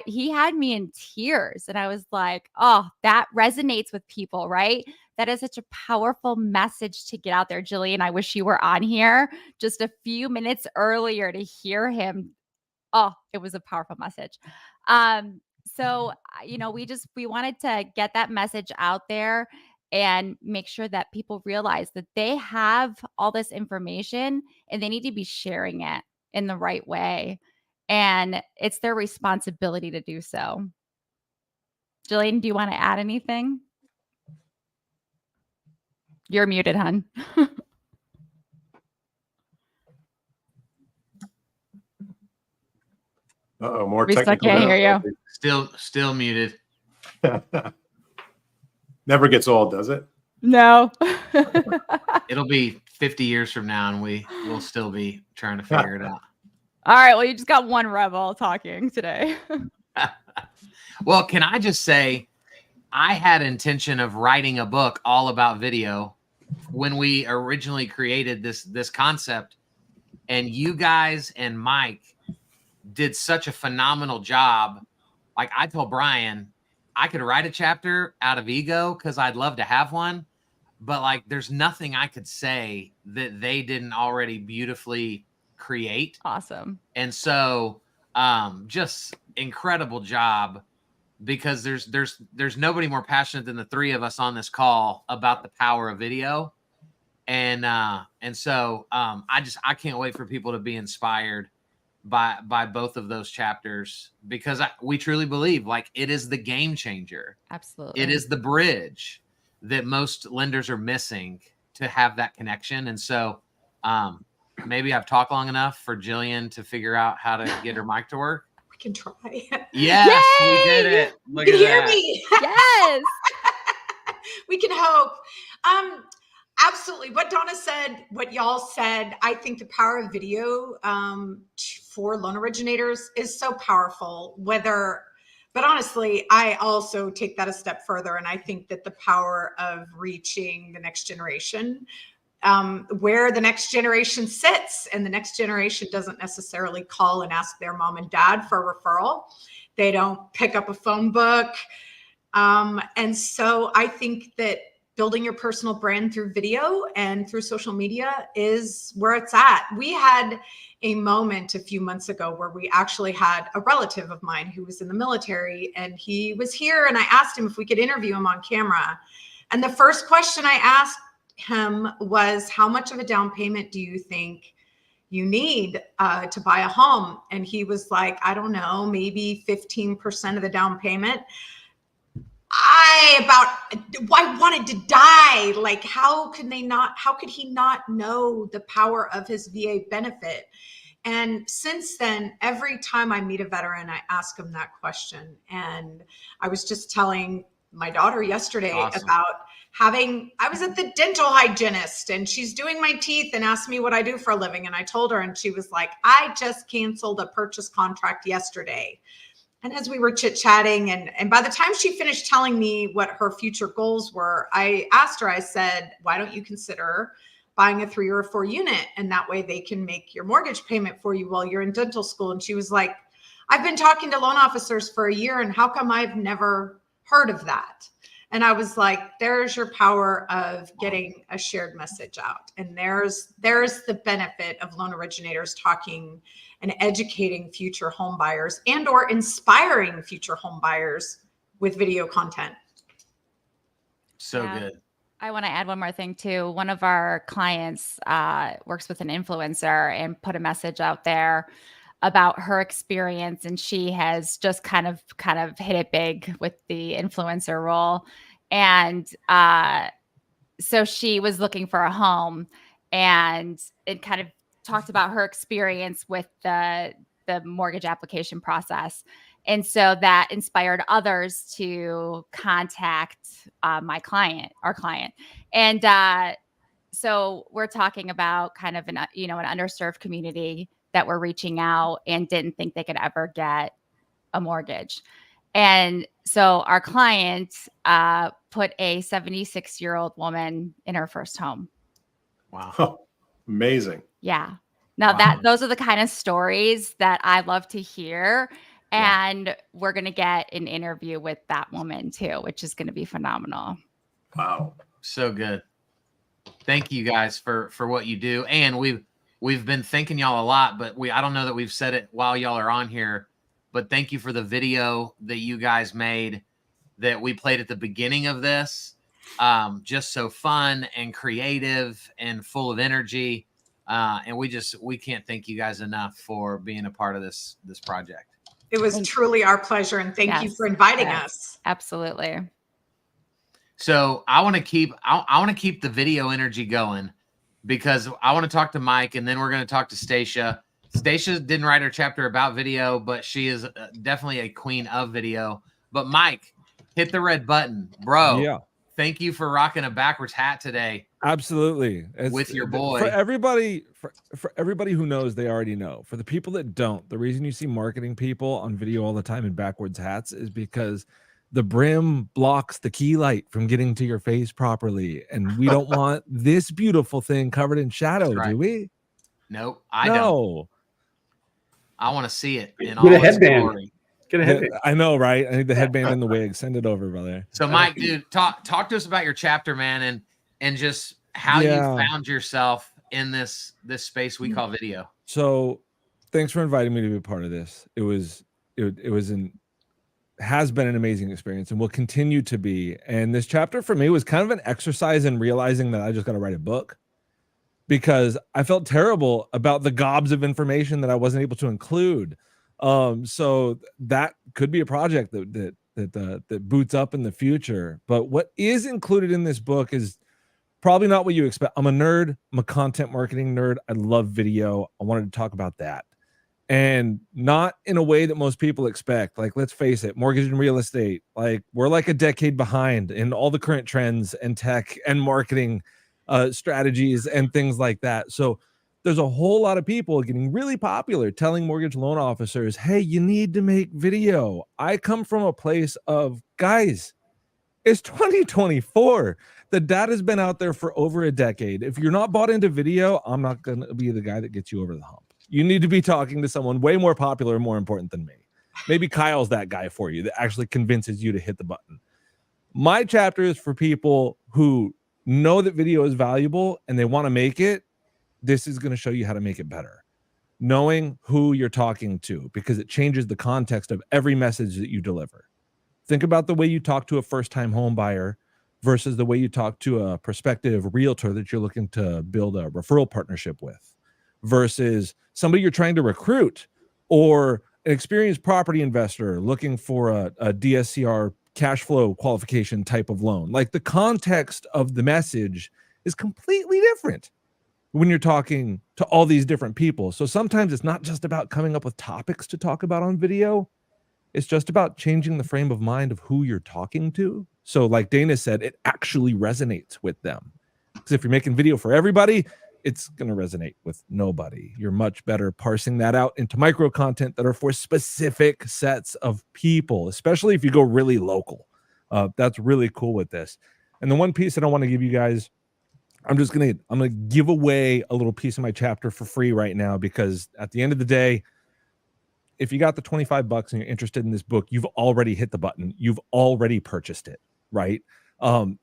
He had me in tears, and I was like, oh, that resonates with people, right? That is such a powerful message to get out there. Jillian, I wish you were on here just a few minutes earlier to hear him. Oh, it was a powerful message. So, you know, we wanted to get that message out there and make sure that people realize that they have all this information and they need to be sharing it in the right way. And it's their responsibility to do so. Jillian, do you want to add anything? You're muted, hon. Uh-oh, more We still technical. can't hear you. Still muted. Never gets old, does it? No. It'll be 50 years from now, and we'll still be trying to figure it out. All right. Well, you just got one rebel talking today. Well, can I just say, I had intention of writing a book all about video when we originally created this concept, and you guys and Mike did such a phenomenal job. Like I told Brian, I could write a chapter out of ego because I'd love to have one, but like there's nothing I could say that they didn't already beautifully create. Awesome. And so just incredible job, because there's nobody more passionate than the three of us on this call about the power of video. And so I can't wait for people to be inspired by both of those chapters, because we truly believe like it is the game changer. Absolutely. It is the bridge that most lenders are missing to have that connection. And so maybe I've talked long enough for Jillian to figure out how to get her mic to work. We can try. Yes, we did it. Look You at can hear that. me. Yes. We can hope. Absolutely. What Donna said, what y'all said, I think the power of video for loan originators is so powerful. But honestly, I also take that a step further. And I think that the power of reaching the next generation, where the next generation sits, and the next generation doesn't necessarily call and ask their mom and dad for a referral. They don't pick up a phone book. And so I think that building your personal brand through video and through social media is where it's at. We had a moment a few months ago where we actually had a relative of mine who was in the military, and he was here, and I asked him if we could interview him on camera. And the first question I asked him was, how much of a down payment do you think you need to buy a home? And he was like, I don't know, maybe 15% of the down payment. I wanted to die. Like, how could he not know the power of his VA benefit? And since then, every time I meet a veteran, I ask him that question. And I was just telling my daughter yesterday about I was at the dental hygienist, and she's doing my teeth and asked me what I do for a living. And I told her, and she was like, I just canceled a purchase contract yesterday. And as we were chit-chatting, and by the time she finished telling me what her future goals were, I asked her, I said, why don't you consider buying a 3 or a 4 unit? And that way they can make your mortgage payment for you while you're in dental school. And she was like, I've been talking to loan officers for a year, and how come I've never heard of that? And I was like, there's your power of getting a shared message out. And there's the benefit of loan originators talking and educating future home buyers and or inspiring future home buyers with video content. So Yeah. good. I want to add one more thing too. One of our clients works with an influencer and put a message out there about her experience, and she has just kind of hit it big with the influencer role. And so she was looking for a home, and it kind of talked about her experience with the mortgage application process. And so that inspired others to contact our client. And so we're talking about kind of an underserved community that we're reaching out and didn't think they could ever get a mortgage. And so our client put a 76-year-old woman in her first home. Wow. Amazing. Yeah. Now those are the kind of stories that I love to hear. And we're going to get an interview with that woman too, which is going to be phenomenal. Wow. So good. Thank you guys for what you do. And we've been thanking y'all a lot, but I don't know that we've said it while y'all are on here, but thank you for the video that you guys made that we played at the beginning of this. Just so fun and creative and full of energy. And we can't thank you guys enough for being a part of this project. It was truly our pleasure, and thank you for inviting us. Absolutely. So I want to keep the video energy going, because I want to talk to Mike, and then we're going to talk to Stacia. Stacia didn't write her chapter about video, but she is definitely a queen of video. But Mike, hit the red button, bro. Yeah. Thank you for rocking a backwards hat today. Absolutely. With your boy. For everybody who knows, they already know. For the people that don't, the reason you see marketing people on video all the time in backwards hats is because the brim blocks the key light from getting to your face properly. And we don't want this beautiful thing covered in shadow, do we? Nope, I don't. I want to see it in all its glory. Get a headband. I know, right? I need the headband and the wig. Send it over, brother. So, Mike, dude, talk to us about your chapter, man, and just how you found yourself in this space we call video. So, thanks for inviting me to be a part of this. Has been an amazing experience and will continue to be. And this chapter for me was kind of an exercise in realizing that I just got to write a book, because I felt terrible about the gobs of information that I wasn't able to include. So that could be a project that boots up in the future. But what is included in this book is probably not what you expect. I'm a nerd. I'm a content marketing nerd. I love video. I wanted to talk about that, and not in a way that most people expect. Like, let's face it, mortgage and real estate, like, we're like a decade behind in all the current trends and tech and marketing strategies and things like that. So there's a whole lot of people getting really popular telling mortgage loan officers, hey, you need to make video. I come from a place of, guys, it's 2024. The data's been out there for over a decade. If you're not bought into video, I'm not going to be the guy that gets you over the hump. You need to be talking to someone way more popular and more important than me. Maybe Kyle's that guy for you that actually convinces you to hit the button. My chapter is for people who know that video is valuable and they want to make it. This is going to show you how to make it better. Knowing who you're talking to, because it changes the context of every message that you deliver. Think about the way you talk to a first-time home buyer versus the way you talk to a prospective realtor that you're looking to build a referral partnership with, versus somebody you're trying to recruit, or an experienced property investor looking for a DSCR cash flow qualification type of loan. Like, the context of the message is completely different when you're talking to all these different people. So sometimes it's not just about coming up with topics to talk about on video. It's just about changing the frame of mind of who you're talking to. So like Dana said, it actually resonates with them. Because if you're making video for everybody, it's going to resonate with nobody. You're much better parsing that out into micro content that are for specific sets of people, especially if you go really local. That's really cool with this. And the one piece that I want to give you guys, I'm gonna give away a little piece of my chapter for free right now, because at the end of the day, if you got the $25 and you're interested in this book, you've already hit the button. You've already purchased it, right?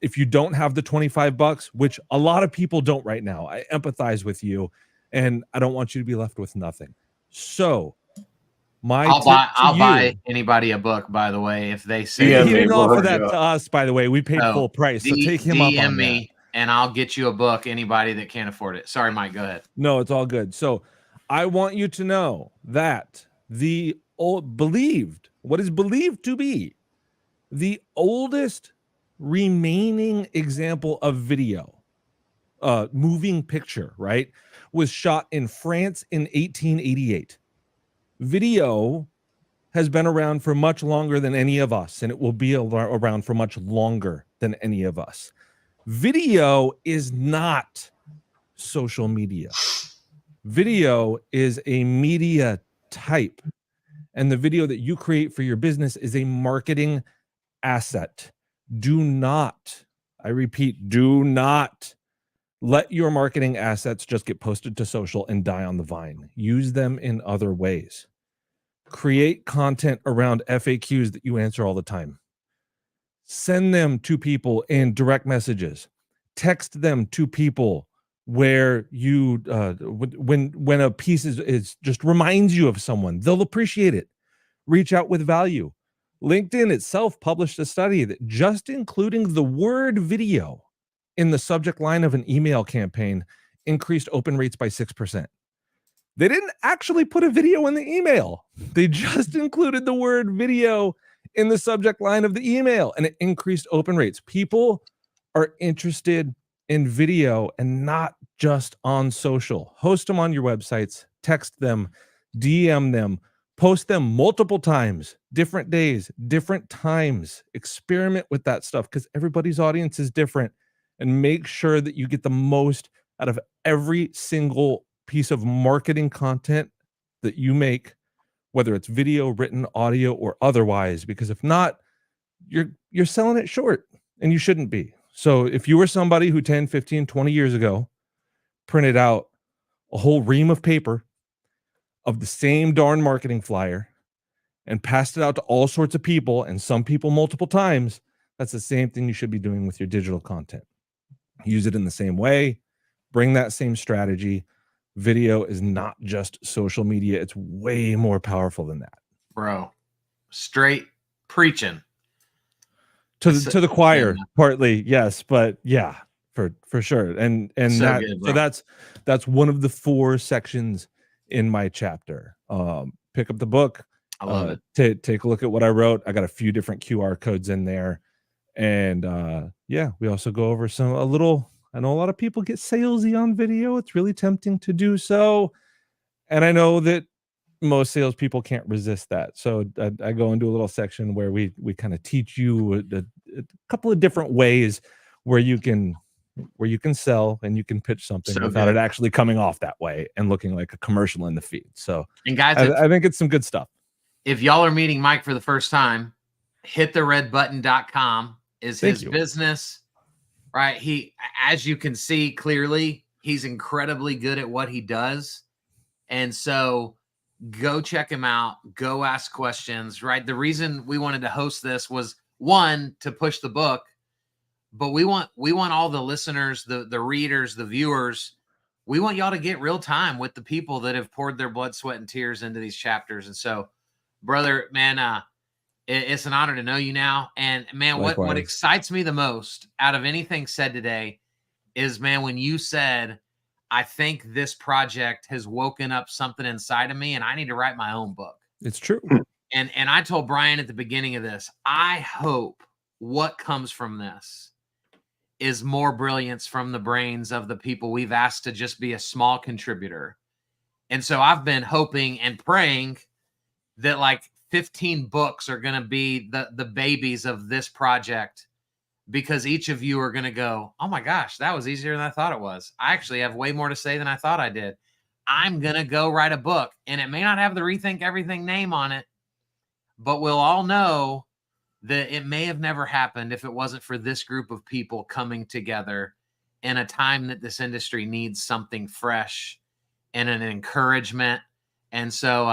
If you don't have the $25, which a lot of people don't right now, I empathize with you, and I don't want you to be left with nothing. So My I'll tip buy. to I'll you, buy anybody a book. By the way, if they he say DM me, didn't we'll offer hook that you to up. us, by the way. We paid so, full price, so take him up DM on that. me, and I'll get you a book. Anybody that can't afford it. Sorry, Mike. Go ahead. No, it's all good. So I want you to know that the what is believed to be the oldest remaining example of video, moving picture, right, was shot in France in 1888. Video has been around for much longer than any of us, and it will be around for much longer than any of us. Video is not social media. Video is a media type, and the video that you create for your business is a marketing asset. Do not, I repeat, do not let your marketing assets just get posted to social and die on the vine. Use them in other ways. Create content around FAQs that you answer all the time. Send them to people in direct messages. Text them to people where you when a piece is just reminds you of someone, they'll appreciate it. Reach out with value. LinkedIn itself published a study that just including the word video in the subject line of an email campaign increased open rates by 6%. They didn't actually put a video in the email. They just included the word video in the subject line of the email, and it increased open rates. People are interested in video and not just on social. Host them on your websites, text them, DM them, post them multiple times, different days, different times. Experiment with that stuff because everybody's audience is different, and make sure that you get the most out of every single piece of marketing content that you make, whether it's video, written, audio, or otherwise, because if not, you're selling it short, and you shouldn't be. So if you were somebody who 10, 15, 20 years ago printed out a whole ream of paper of the same darn marketing flyer and passed it out to all sorts of people, and some people multiple times, that's the same thing you should be doing with your digital content. Use it in the same way, bring that same strategy. Video is not just social media. It's way more powerful than that. Bro, straight preaching. To the choir, partly, yes, but yeah, for sure. And So that, good, so bro. that's one of the 4 sections in my chapter. Pick up the book. I love it. Take a look at what I wrote. I got a few different QR codes in there. And yeah, we also go over I know a lot of people get salesy on video. It's really tempting to do so. And I know that most salespeople can't resist that. So I go into a little section where we kind of teach you a couple of different ways where you can sell and you can pitch something So without good. it actually coming off that way and looking like a commercial in the feed. So And guys, I think it's some good stuff. if y'all are meeting Mike for the first time, hittheredbutton.com is Thank his you. business, right? He, as you can see clearly, he's incredibly good at what he does. And so go check him out, go ask questions, right? The reason we wanted to host this was, one, to push the book, but we want all the listeners, the readers, the viewers, we want y'all to get real time with the people that have poured their blood, sweat, and tears into these chapters. And so, brother, man, it's an honor to know you now. And man, what Likewise. excites me the most out of anything said today is, man, when you said, I think this project has woken up something inside of me and I need to write my own book. It's true. And I told Brian at the beginning of this, I hope what comes from this is more brilliance from the brains of the people we've asked to just be a small contributor. And so I've been hoping and praying that like 15 books are going to be the babies of this project, because each of you are going to go, oh my gosh, that was easier than I thought it was. I actually have way more to say than I thought I did. I'm going to go write a book, and it may not have the Rethink Everything name on it, but we'll all know that it may have never happened if it wasn't for this group of people coming together in a time that this industry needs something fresh and an encouragement. And so,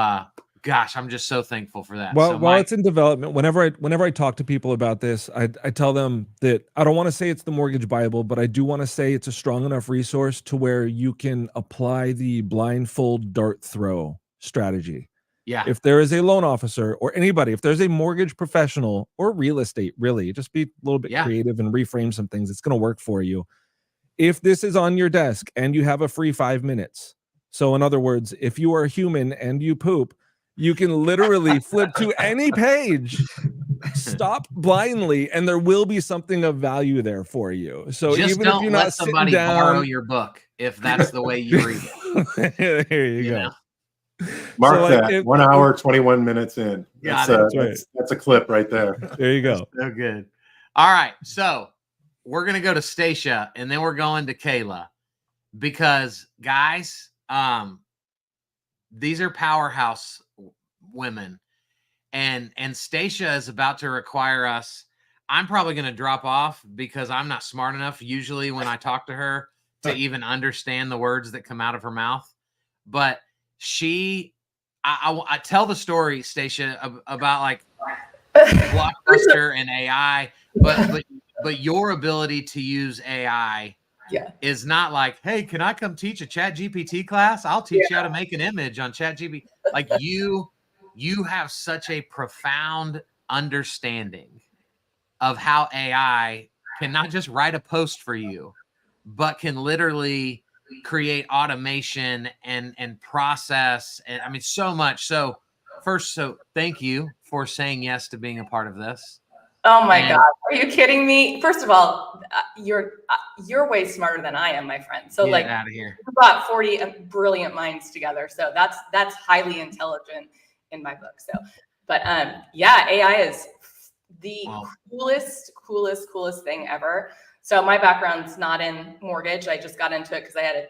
gosh, I'm just so thankful for that. Well, So, while Mike, it's in development, whenever I talk to people about this, I tell them that I don't want to say it's the mortgage Bible, but I do want to say it's a strong enough resource to where you can apply the blindfold dart throw strategy. Yeah. If there is a loan officer or anybody, if there's a mortgage professional or real estate, really, just be a little bit creative and reframe some things. It's going to work for you. If this is on your desk and you have a free 5 minutes. So in other words, if you are human and you poop, you can literally flip to any page, stop blindly, and there will be something of value there for you. So just even don't if you're let not somebody sitting down, borrow your book if that's the way you read it. There you go. Know? Mark So, that 1 hour, 21 minutes in. That's a clip right there. There you go. So good. All right. So we're going to go to Stacia and then we're going to Kayla because guys, these are powerhouse women and Stacia is about to require us. I'm probably going to drop off because I'm not smart enough usually when I talk to her to even understand the words that come out of her mouth. But I tell the story, Stacia, about like Blockbuster and AI, but your ability to use AI is not like, hey, can I come teach a ChatGPT class? I'll teach you how to make an image on ChatGPT. Like you have such a profound understanding of how AI can not just write a post for you, but can literally create automation and process. And I mean, so much. So first, thank you for saying yes to being a part of this. Oh my God. Are you kidding me? First of all, you're way smarter than I am, my friend. So get out of here. You brought 40 brilliant minds together. So that's highly intelligent in my book. So, but yeah, AI is the coolest thing ever. So my background's not in mortgage. I just got into it because I had a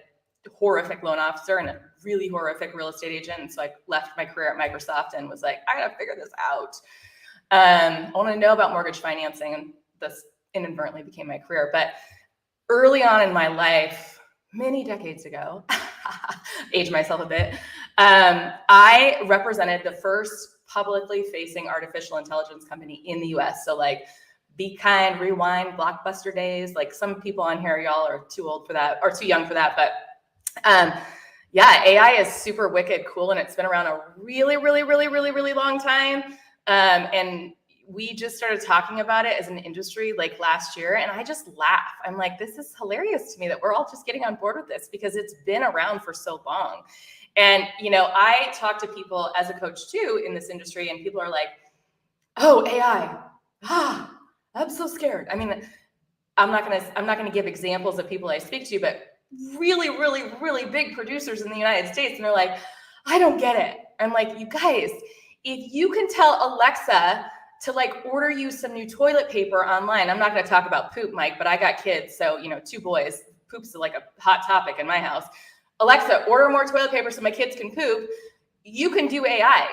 horrific loan officer and a really horrific real estate agent. And so I left my career at Microsoft and was like, I gotta figure this out. I want to know about mortgage financing, and this inadvertently became my career. But early on in my life, many decades ago, age myself a bit, I represented the first publicly facing artificial intelligence company in the US. So like Be Kind, Rewind, Blockbuster days. Like some people on here, y'all are too old for that or too young for that. But yeah, AI is super wicked cool. And it's been around a really long time. And we just started talking about it as an industry like last year. And I just laugh. I'm like, this is hilarious to me that we're all just getting on board with this because it's been around for so long. And, you know, I talk to people as a coach too in this industry and people are like, oh, AI, I'm so scared. I mean, I'm not going to give examples of people I speak to, but really big producers in the United States. And they're like, I don't get it. I'm like, you guys, if you can tell Alexa to like order you some new toilet paper online, I'm not going to talk about poop, Mike, but I got kids. So, you know, 2 boys, poop's like a hot topic in my house. Alexa, order more toilet paper so my kids can poop. You can do AI.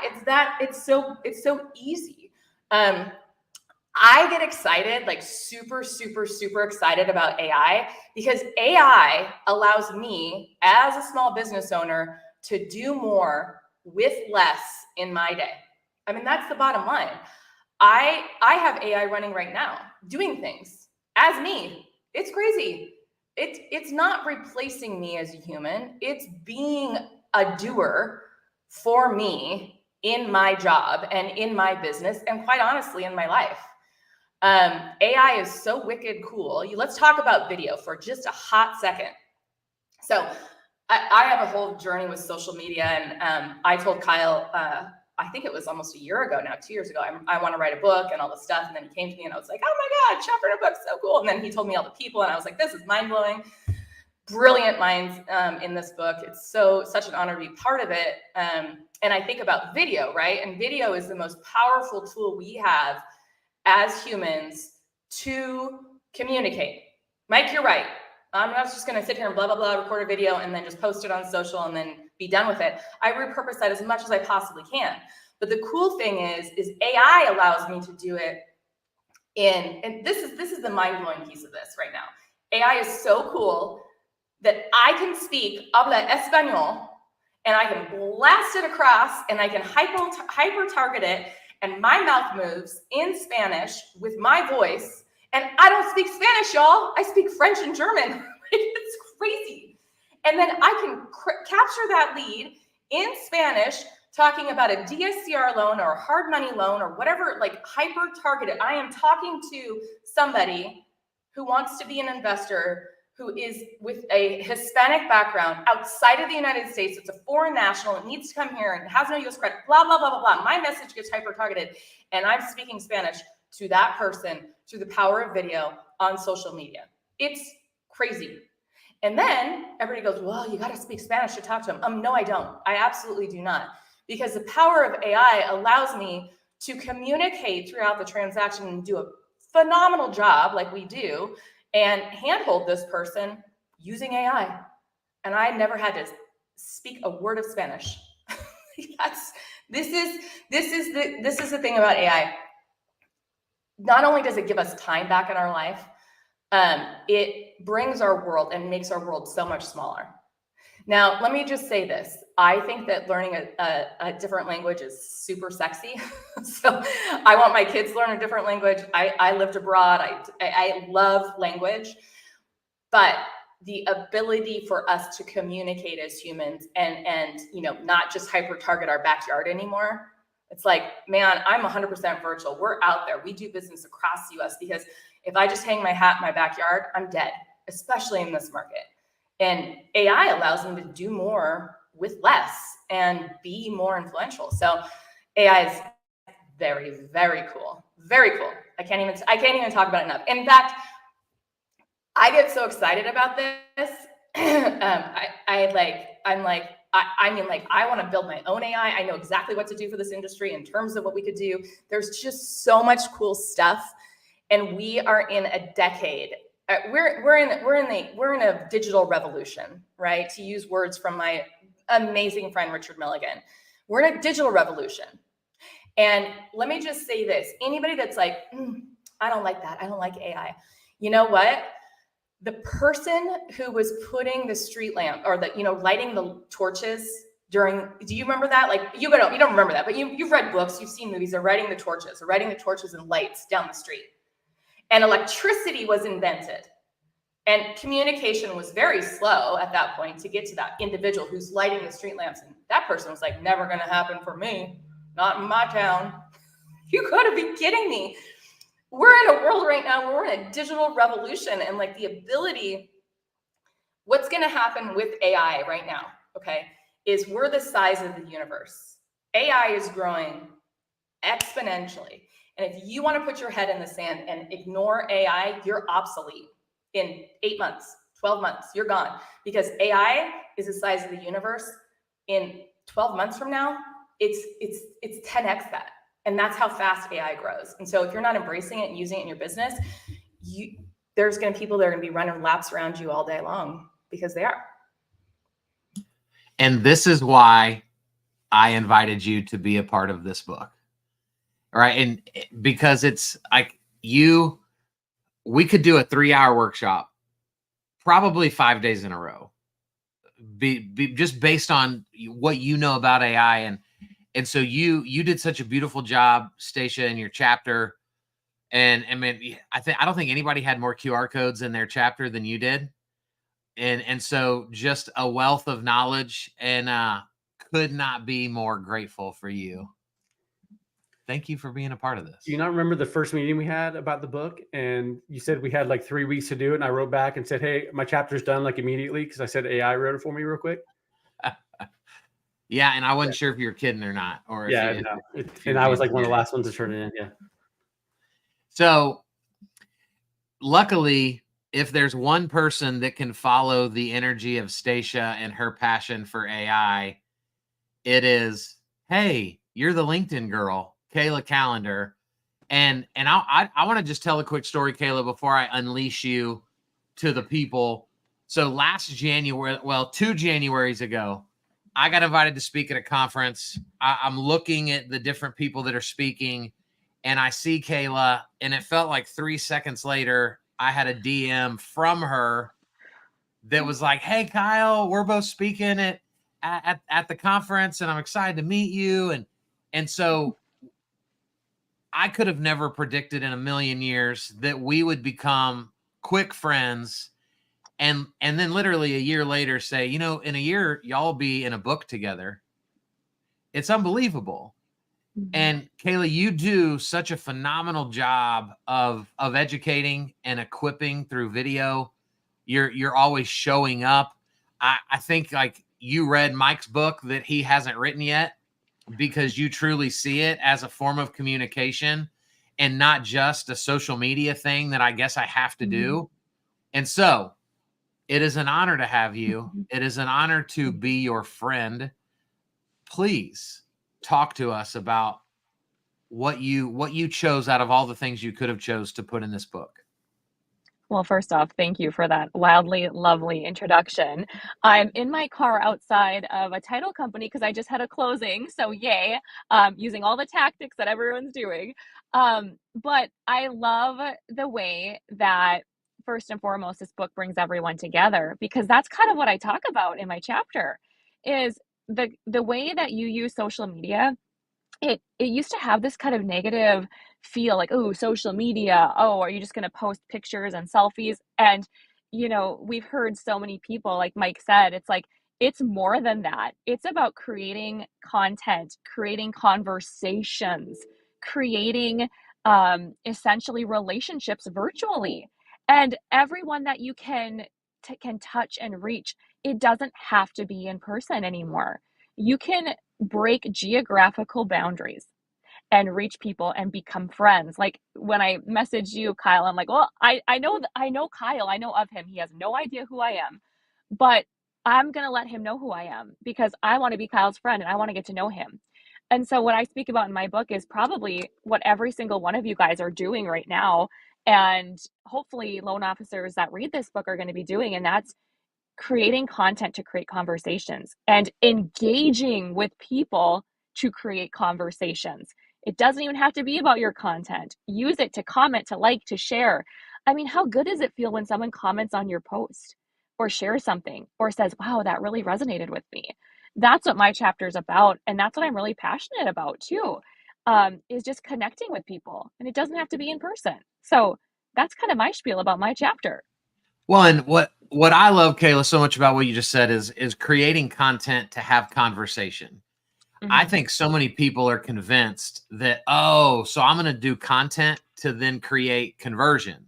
It's so easy. I get excited, like super excited about AI because AI allows me as a small business owner to do more with less in my day. I mean, that's the bottom line. I have AI running right now, doing things as me. It's crazy. It's not replacing me as a human. It's being a doer for me in my job and in my business and quite honestly in my life. AI is so wicked cool. Let's talk about video for just a hot second. So I have a whole journey with social media and I told Kyle, I think it was almost a year ago now, 2 years ago, I want to write a book and all this stuff. And then he came to me and I was like, oh my God, chapter in a book, so cool. And then he told me all the people and I was like, this is mind blowing. Brilliant minds in this book. It's such an honor to be part of it. And I think about video, right? And video is the most powerful tool we have as humans to communicate. Mike, you're right. I'm not just going to sit here and blah, blah, blah, record a video and then just post it on social and then be done with it. I repurpose that as much as I possibly can. But the cool thing is AI allows me to do it and this is the mind-blowing piece of this right now. AI is so cool that I can speak habla español and I can blast it across and I can hyper target it and my mouth moves in Spanish with my voice. And I don't speak Spanish, y'all. I speak French and German. It's crazy. And then I can capture that lead in Spanish, talking about a DSCR loan or a hard money loan or whatever, like hyper targeted. I am talking to somebody who wants to be an investor who is with a Hispanic background outside of the United States. It's a foreign national. It needs to come here and has no US credit, blah, blah, blah, blah, blah. My message gets hyper targeted and I'm speaking Spanish to that person through the power of video on social media. It's crazy. And then everybody goes, well, you got to speak Spanish to talk to them. No, I don't. I absolutely do not. Because the power of AI allows me to communicate throughout the transaction and do a phenomenal job like we do and handhold this person using AI. And I never had to speak a word of Spanish. This is the thing about AI. Not only does it give us time back in our life, it brings our world and makes our world so much smaller. Now, let me just say this. I think that learning a different language is super sexy. So I want my kids to learn a different language. I lived abroad. I love language. But the ability for us to communicate as humans and not just hyper target our backyard anymore. It's like, man, I'm 100% virtual. We're out there. We do business across the US because if I just hang my hat in my backyard, I'm dead, especially in this market. And AI allows them to do more with less and be more influential. So AI is very, very cool. Very cool. I can't even talk about it enough. In fact, I get so excited about this. I want to build my own AI. I know exactly what to do for this industry in terms of what we could do. There's just so much cool stuff. And we are in a decade. We're in a digital revolution, right? To use words from my amazing friend Richard Milligan. We're in a digital revolution. And let me just say this. Anybody that's like, I don't like that. I don't like AI. You know what? The person who was putting the street lamp or lighting the torches do you remember that? Like you don't remember that, but you've read books, you've seen movies. They're writing the torches and lights down the street. And electricity was invented. And communication was very slow at that point to get to that individual who's lighting the street lamps. And that person was like, never going to happen for me. Not in my town. You got to be kidding me. We're in a world right now where we're in a digital revolution and like the ability, what's going to happen with AI right now, okay, is we're the size of the universe. AI is growing exponentially. And if you want to put your head in the sand and ignore AI, you're obsolete in 8 months, 12 months, you're gone. Because AI is the size of the universe. In 12 months from now, it's 10x that. And that's how fast AI grows. And so if you're not embracing it and using it in your business, there's going to be people that are going to be running laps around you all day long because they are. And this is why I invited you to be a part of this book. All right. And because it's like we could do a 3-hour workshop, probably 5 days in a row, just based on what you know about AI. And so you did such a beautiful job, Stacia, in your chapter. And I mean, I don't think anybody had more QR codes in their chapter than you did. And so just a wealth of knowledge, and could not be more grateful for you. Thank you for being a part of this. Do you not remember the first meeting we had about the book? And you said we had like 3 weeks to do it. And I wrote back and said, hey, my chapter's done like immediately. Cause I said AI wrote it for me real quick. Yeah. And I wasn't sure if you were kidding or not. Or and I was like one of the last ones to turn it in. Yeah. So luckily, if there's one person that can follow the energy of Stacia and her passion for AI, it is, hey, you're the LinkedIn girl, Kayla Callender. And I want to just tell a quick story, Kayla, before I unleash you to the people. So last January, 2 Januaries ago, I got invited to speak at a conference. I'm looking at the different people that are speaking, and I see Kayla, and it felt like 3 seconds later, I had a DM from her that was like, hey, Kyle, we're both speaking at the conference, and I'm excited to meet you. And so I could have never predicted in a million years that we would become quick friends. And then literally a year later say, in a year, y'all be in a book together. It's unbelievable. And Kayla, you do such a phenomenal job of educating and equipping through video. You're always showing up. I think like you read Mike's book that he hasn't written yet because you truly see it as a form of communication and not just a social media thing that I guess I have to do. And so it is an honor to have you. It is an honor to be your friend. Please talk to us about what you chose out of all the things you could have chose to put in this book. Well, first off, thank you for that wildly lovely introduction. I'm in my car outside of a title company because I just had a closing. So yay, using all the tactics that everyone's doing. But I love the way that first and foremost, this book brings everyone together, because that's kind of what I talk about in my chapter is the way that you use social media. It used to have this kind of negative feel, like, oh, social media, oh, are you just going to post pictures and selfies? And we've heard so many people, like Mike said, it's like it's more than that. It's about creating content, creating conversations, creating essentially relationships virtually, and everyone that you can touch and reach. It doesn't have to be in person anymore. You can break geographical boundaries and reach people and become friends. Like when I messaged you, Kyle, I'm like, well, I know Kyle. I know of him. He has no idea who I am, but I'm going to let him know who I am because I want to be Kyle's friend and I want to get to know him. And so what I speak about in my book is probably what every single one of you guys are doing right now. And hopefully loan officers that read this book are going to be doing, and that's creating content to create conversations and engaging with people to create conversations. It doesn't even have to be about your content. Use it to comment, to like, to share. I mean, how good does it feel when someone comments on your post or shares something or says, wow, that really resonated with me? That's what my chapter is about. And that's what I'm really passionate about too, is just connecting with people. And it doesn't have to be in person. So that's kind of my spiel about my chapter. Well, and what I love, Kayla, so much about what you just said is creating content to have conversation. I think so many people are convinced that, oh, so I'm going to do content to then create conversion.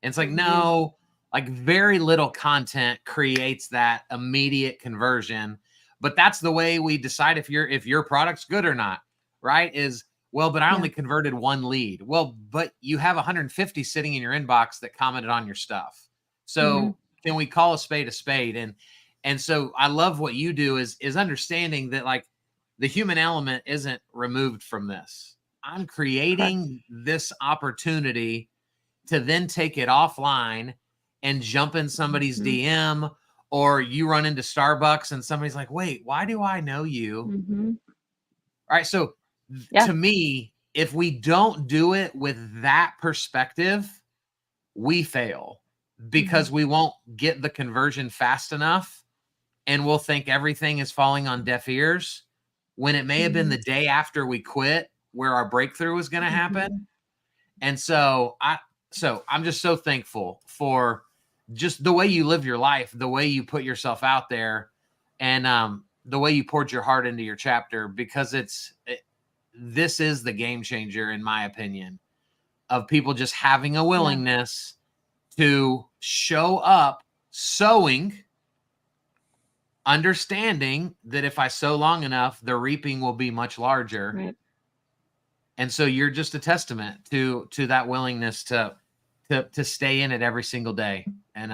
And it's like, no, like very little content creates that immediate conversion. But that's the way we decide if your product's good or not, right? Is, well, but I only converted one lead. Well, but you have 150 sitting in your inbox that commented on your stuff. So can we call a spade a spade? And so I love what you do is understanding that like the human element isn't removed from this. I'm creating this opportunity to then take it offline and jump in somebody's DM, or you run into Starbucks and somebody's like, wait, why do I know you? All right. So to me, if we don't do it with that perspective, we fail because we won't get the conversion fast enough, and we'll think everything is falling on deaf ears when it may have been the day after we quit where our breakthrough was going to happen. And so I'm just so thankful for just the way you live your life, the way you put yourself out there, and the way you poured your heart into your chapter, because this is the game changer, in my opinion, of people just having a willingness to show up, sowing, understanding that if I sow long enough, the reaping will be much larger. Right. And so you're just a testament to that willingness to stay in it every single day. And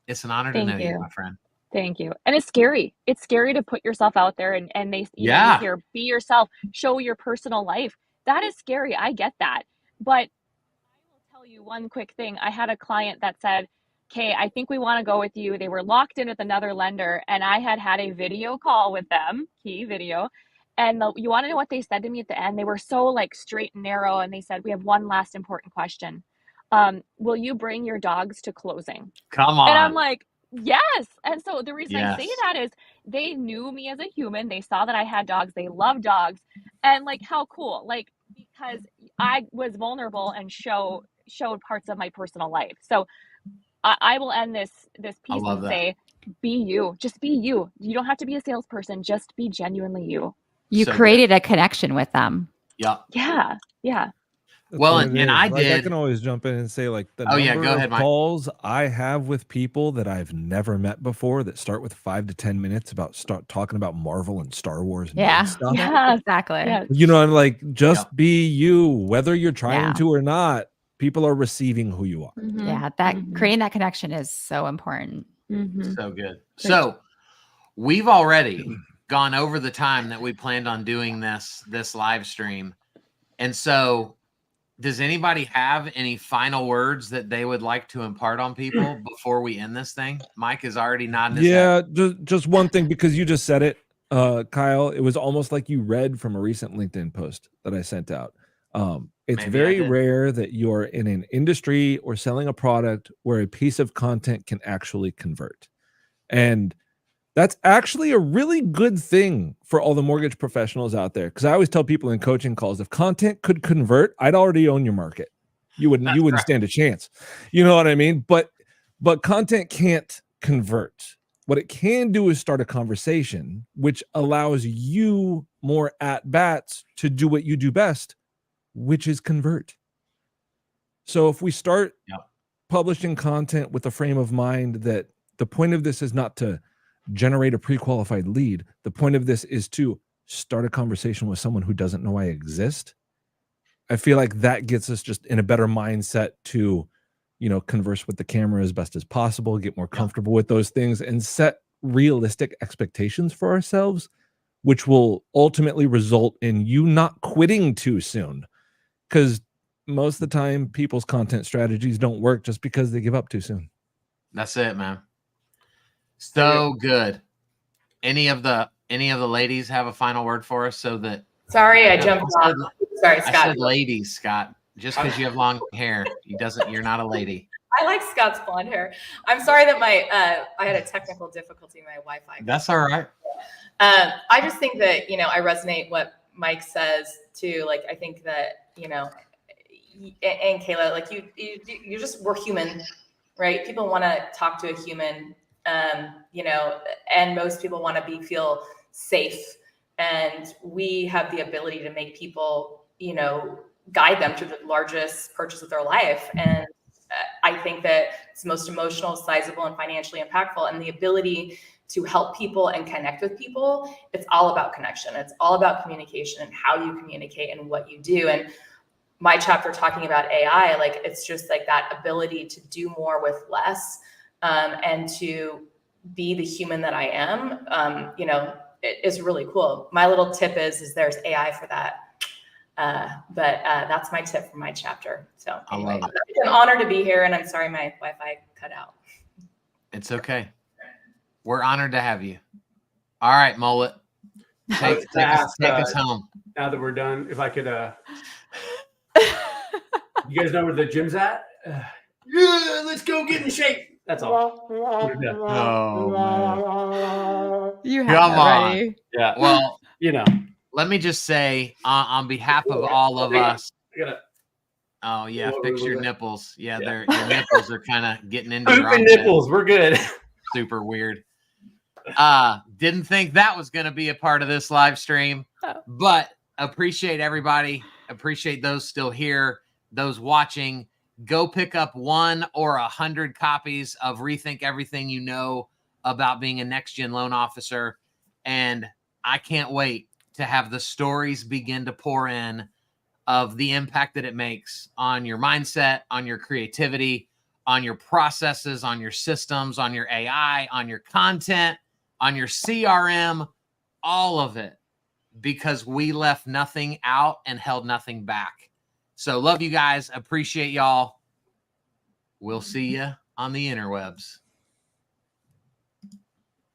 it's an honor to know you, my friend. Thank you. And it's scary. It's scary to put yourself out there and they, you hear, be yourself, show your personal life. That is scary. I get that. But I will tell you one quick thing. I had a client that said, okay, I think we want to go with you. They were locked in with another lender, and I had a video call with them, key video. And you want to know what they said to me at the end? They were so like straight and narrow. And they said, we have one last important question. Will you bring your dogs to closing? Come on. And I'm like, yes. And so the reason I say that is they knew me as a human. They saw that I had dogs. They love dogs. And like, how cool, like, because I was vulnerable and showed parts of my personal life. So I will end this piece and say, be you, just be you. You don't have to be a salesperson. Just be genuinely you. You So created a connection with them. Yeah. Yeah. Yeah. That's Well, what and it is. I Like, I did. can always jump in and say, like, the Oh, yeah, number go of ahead, Mike. calls I have with people that I've never met before that start with 5 to 10 minutes about start talking about Marvel and Star Wars and Yeah. nerd stuff. Yeah. Exactly. Yeah. You know, I'm like, just be you, whether you're trying Yeah. to or not. People are receiving who you are. Mhm. Yeah. That Mhm. creating that connection is so important. Mhm. So good. So we've already gone over the time that we planned on doing this live stream. And so does anybody have any final words that they would like to impart on people before we end this thing? Mike is already nodding his head. Yeah, just one thing, because you just said it, Kyle. It was almost like you read from a recent LinkedIn post that I sent out. It's Maybe I very did. rare that you're in an industry or selling a product where a piece of content can actually convert. And that's actually a really good thing for all the mortgage professionals out there. Because I always tell people in coaching calls, if content could convert, I'd already own your market. You wouldn't stand a chance. You know what I mean? But content can't convert. What it can do is start a conversation, which allows you more at bats to do what you do best, which is convert. So if we start publishing content with a frame of mind that the point of this is not to generate a pre-qualified lead, the point of this is to start a conversation with someone who doesn't know I exist, I feel like that gets us just in a better mindset to, you know, converse with the camera as best as possible, get more comfortable with those things, and set realistic expectations for ourselves, which will ultimately result in you not quitting too soon. Because most of the time, people's content strategies don't work just because they give up too soon. That's it, man. So good. Any of the ladies have a final word for us so that Sorry, I jumped off. Sorry, I Scott. said ladies, Scott. Just because you have long hair, you're not a lady. I like Scott's blonde hair. I'm sorry that I had a technical difficulty in my Wi-Fi. That's all right. I just think that, I resonate what Mike says too. Like, I think that, and Kayla, like you just, we're human, right? People want to talk to a human, and most people want to feel safe. And we have the ability to make people, guide them through the largest purchase of their life. And I think that it's the most emotional, sizable, and financially impactful. And the ability to help people and connect with people, it's all about connection. It's all about communication and how you communicate and what you do. And my chapter talking about AI, like, it's just like that ability to do more with less, and to be the human that I am, it is really cool. My little tip is there's AI for that. But that's my tip for my chapter. So anyway, it's an honor to be here, and I'm sorry my Wi-Fi cut out. It's okay. We're honored to have you. All right, Mullet. Take us home. Now that we're done, if I could, you guys know where the gym's at? Yeah, let's go get in shape. That's all. Oh, man. You have Come that on. ready. Yeah. Well, let me just say on behalf of all of us. Oh yeah, fix your nipples. Yeah, your nipples are kind of getting into your open nipples. We're good. Super weird. Didn't think that was going to be a part of this live stream, but appreciate everybody. Appreciate those still here, those watching. Go pick up 1 or 100 copies of Rethink Everything You Know About Being a Next Gen Loan Officer. And I can't wait to have the stories begin to pour in of the impact that it makes on your mindset, on your creativity, on your processes, on your systems, on your AI, on your content, on your CRM, all of it, because we left nothing out and held nothing back. So love you guys. Appreciate y'all. We'll see you on the interwebs.